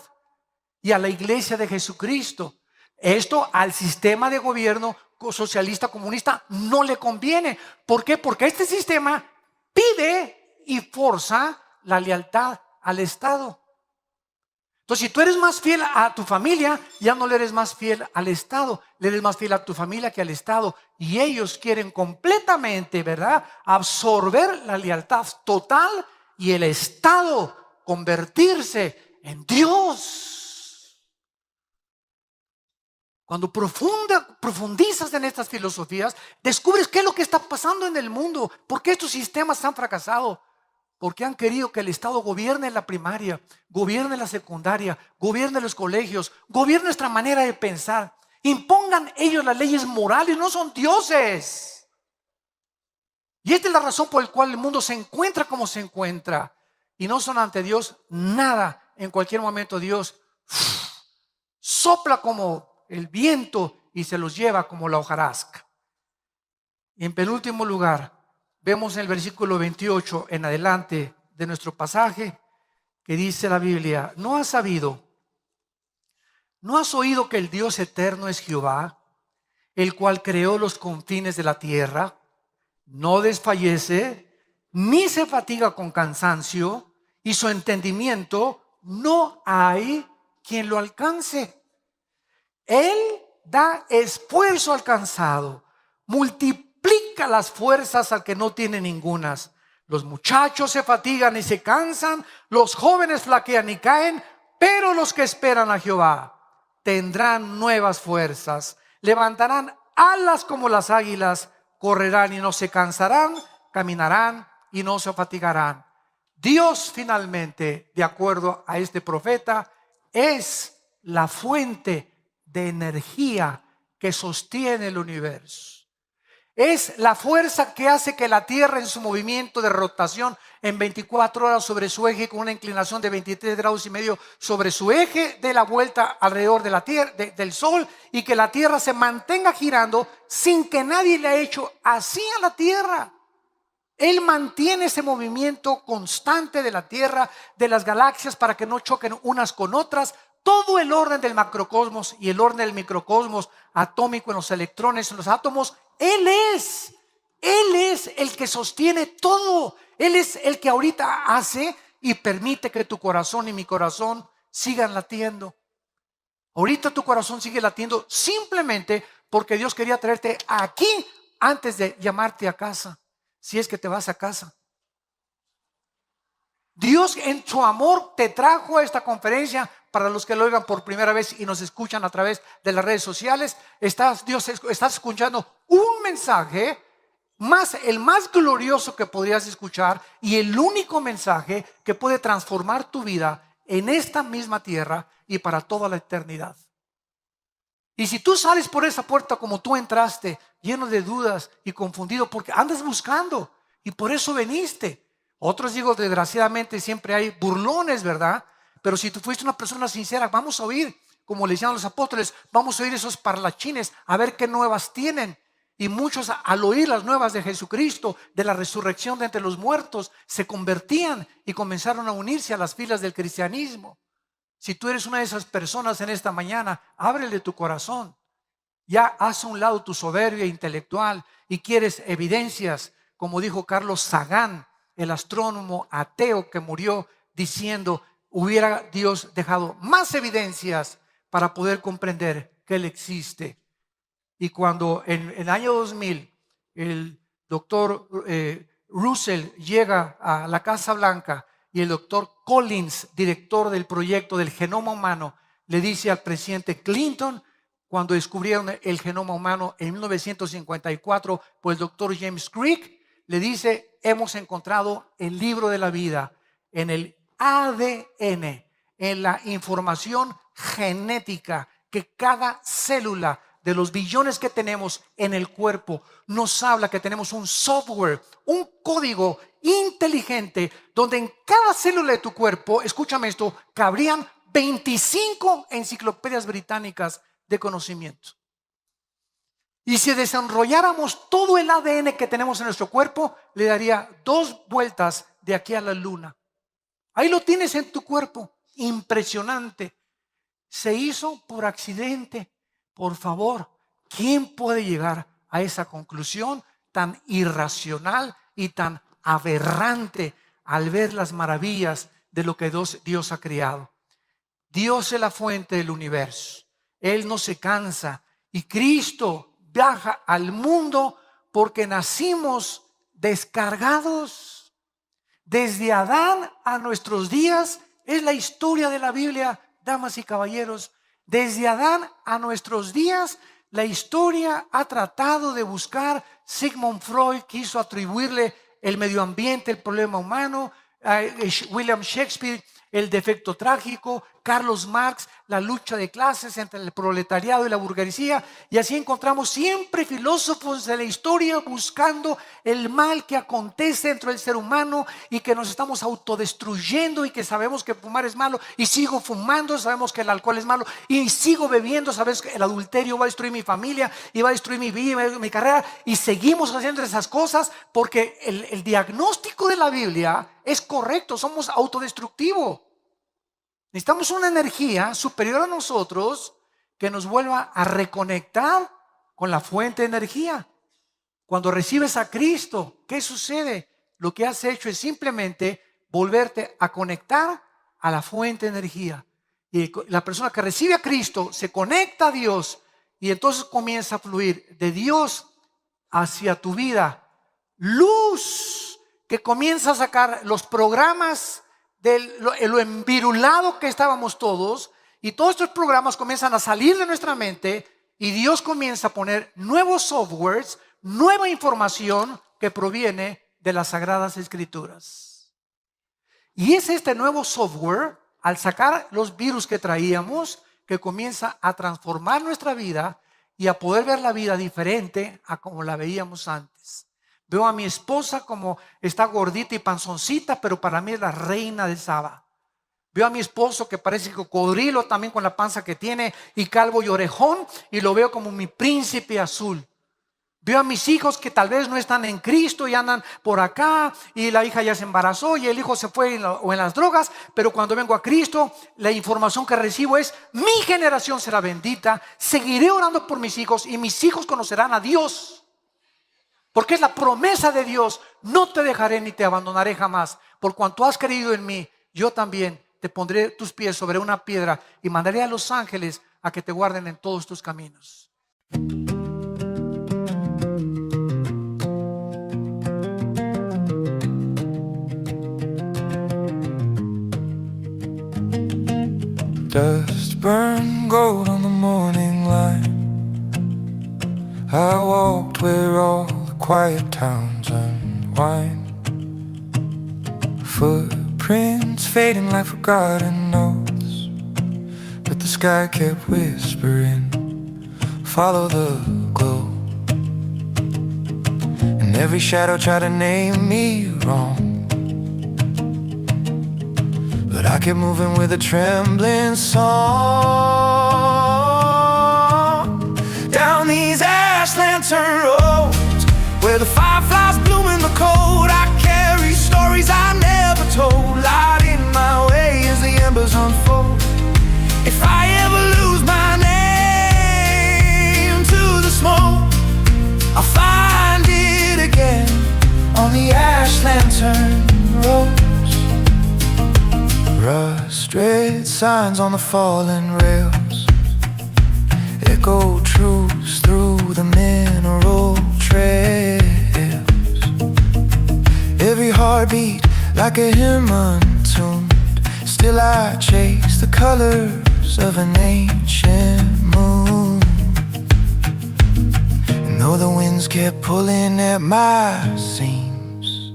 y a la iglesia de Jesucristo. Esto al sistema de gobierno socialista comunista no le conviene. ¿Por qué? Porque este sistema pide y forza la lealtad al Estado. Entonces, si tú eres más fiel a tu familia, ya no le eres más fiel al Estado, le eres más fiel a tu familia que al Estado. Y ellos quieren completamente, ¿verdad?, absorber la lealtad total y el Estado convertirse en Dios. Cuando profundizas en estas filosofías, descubres qué es lo que está pasando en el mundo, por qué estos sistemas han fracasado. Porque han querido que el Estado gobierne la primaria, gobierne la secundaria, gobierne los colegios, gobierne nuestra manera de pensar. Impongan ellos las leyes morales, no son dioses. Y esta es la razón por la cual el mundo se encuentra como se encuentra. Y no son ante Dios nada. En cualquier momento Dios sopla como el viento y se los lleva como la hojarasca. Y en penúltimo lugar, vemos en el versículo 28 en adelante de nuestro pasaje que dice la Biblia: ¿no has sabido, no has oído que el Dios eterno es Jehová, el cual creó los confines de la tierra? No desfallece, ni se fatiga con cansancio, y su entendimiento no hay quien lo alcance. Él da esfuerzo al cansado, multiplica las fuerzas al que no tiene ningunas. Los muchachos se fatigan y se cansan, los jóvenes flaquean y caen, pero los que esperan a Jehová tendrán nuevas fuerzas, levantarán alas como las águilas, correrán y no se cansarán, caminarán y no se fatigarán. Dios finalmente, de acuerdo a este profeta, es la fuente de energía que sostiene el universo. Es la fuerza que hace que la Tierra, en su movimiento de rotación en 24 horas sobre su eje, con una inclinación de 23 grados y medio sobre su eje de la vuelta alrededor de la tierra, del Sol, y que la Tierra se mantenga girando sin que nadie le haya hecho así a la Tierra. Él mantiene ese movimiento constante de la Tierra, de las galaxias, para que no choquen unas con otras. Todo el orden del macrocosmos y el orden del microcosmos atómico, en los electrones, en los átomos, Él es el que sostiene todo. Él es el que ahorita hace y permite que tu corazón y mi corazón sigan latiendo. Ahorita tu corazón sigue latiendo simplemente porque Dios quería traerte aquí antes de llamarte a casa, si es que te vas a casa. Dios en su amor te trajo a esta conferencia. Para los que lo oigan por primera vez y nos escuchan a través de las redes sociales, estás escuchando un mensaje el más glorioso que podrías escuchar, y el único mensaje que puede transformar tu vida en esta misma tierra y para toda la eternidad. Y si tú sales por esa puerta como tú entraste, lleno de dudas y confundido porque andas buscando y por eso veniste. Otros, digo, desgraciadamente siempre hay burlones, ¿verdad? Pero si tú fuiste una persona sincera, vamos a oír, como le decían los apóstoles, vamos a oír esos parlachines, a ver qué nuevas tienen. Y muchos, al oír las nuevas de Jesucristo, de la resurrección de entre los muertos, se convertían y comenzaron a unirse a las filas del cristianismo. Si tú eres una de esas personas en esta mañana, ábrele tu corazón. Ya haz a un lado tu soberbia intelectual y quieres evidencias, como dijo Carlos Sagan, el astrónomo ateo que murió, diciendo: hubiera Dios dejado más evidencias para poder comprender que Él existe. Y cuando en el año 2000 el doctor Russell llega a la Casa Blanca y el doctor Collins, director del proyecto del genoma humano, le dice al presidente Clinton, cuando descubrieron el genoma humano en 1954 por el doctor James Crick, le dice: hemos encontrado el libro de la vida en el ADN, en la información genética que cada célula de los billones que tenemos en el cuerpo nos habla que tenemos un software, un código inteligente donde en cada célula de tu cuerpo, escúchame esto, cabrían 25 enciclopedias británicas de conocimiento. Y si desarrolláramos todo el ADN que tenemos en nuestro cuerpo, le daría 2 vueltas de aquí a la luna. Ahí lo tienes en tu cuerpo, impresionante. Se hizo por accidente. Por favor, ¿quién puede llegar a esa conclusión tan irracional y tan aberrante al ver las maravillas de lo que Dios ha creado? Dios es la fuente del universo. Él no se cansa. Y Cristo viaja al mundo porque nacimos descargados. Desde Adán a nuestros días es la historia de la Biblia, damas y caballeros. Desde Adán a nuestros días, la historia ha tratado de buscar. Sigmund Freud quiso atribuirle el medio ambiente, el problema humano. William Shakespeare, el defecto trágico. Carlos Marx, la lucha de clases entre el proletariado y la burguesía, y así encontramos siempre filósofos de la historia buscando el mal que acontece dentro del ser humano y que nos estamos autodestruyendo y que sabemos que fumar es malo y sigo fumando, sabemos que el alcohol es malo y sigo bebiendo, sabes que el adulterio va a destruir mi familia y va a destruir mi vida, mi carrera, y seguimos haciendo esas cosas porque el diagnóstico de la Biblia es correcto, somos autodestructivos. Necesitamos una energía superior a nosotros que nos vuelva a reconectar con la fuente de energía. Cuando recibes a Cristo, ¿qué sucede? Lo que has hecho es simplemente volverte a conectar a la fuente de energía. Y la persona que recibe a Cristo se conecta a Dios y entonces comienza a fluir de Dios hacia tu vida luz que comienza a sacar los programas de lo envirulado que estábamos todos, y todos estos programas comienzan a salir de nuestra mente y Dios comienza a poner nuevos softwares, nueva información que proviene de las Sagradas Escrituras. Y es este nuevo software, al sacar los virus que traíamos, que comienza a transformar nuestra vida y a poder ver la vida diferente a como la veíamos antes. Veo a mi esposa como está gordita y panzoncita, pero para mí es la reina de Saba. Veo a mi esposo que parece cocodrilo también con la panza que tiene y calvo y orejón, y lo veo como mi príncipe azul. Veo a mis hijos que tal vez no están en Cristo y andan por acá, y la hija ya se embarazó y el hijo se fue o en las drogas, pero cuando vengo a Cristo la información que recibo es: mi generación será bendita, seguiré orando por mis hijos y mis hijos conocerán a Dios. Porque es la promesa de Dios: no te dejaré ni te abandonaré jamás. Por cuanto has creído en mí, yo también te pondré tus pies sobre una piedra y mandaré a los ángeles a que te guarden en todos tus caminos. Dust burn gold on the morning light. I walked where all the quiet towns unwind. Footprints fading like forgotten notes, but the sky kept whispering, follow the glow. And every shadow tried to name me wrong, but I kept moving with a trembling song. Down these ash lantern roads, where the fireflies bloom in the cold, I carry stories I never told. Light in my way as the embers unfold. If I ever lose my name to the smoke, I'll find it again on the ash lantern roads. Rust red signs on the fallen rails, echo truths through the mineral trails. Every heartbeat like a hymn untuned, still I chase the colors of an ancient moon. And though the winds kept pulling at my seams,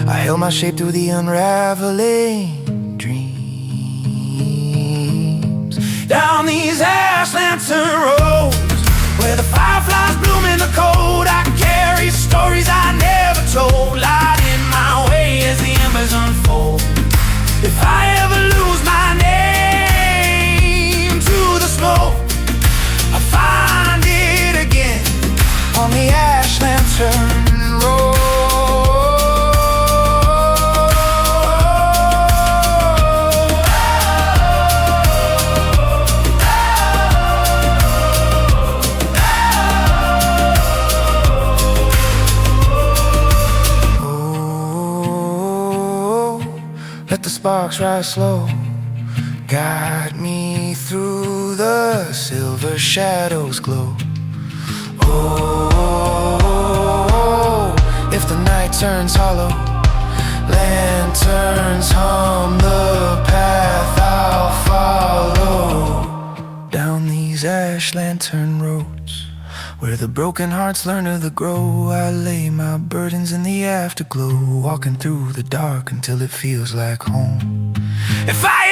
I held my shape through the unraveling dreams. Down these ash lantern roads, where the fireflies bloom in the cold, I carry stories I never told. Light in my way as the embers unfold. If I ever lose my name to the smoke, I'll find it again on the ash lantern road. Let the sparks rise slow, guide me through the silver shadows glow. Oh, if the night turns hollow, lanterns hum the path I'll follow. Down these ash lantern roads, where the broken hearts learn of the grow, I lay my burdens in the afterglow, walking through the dark until it feels like home. If I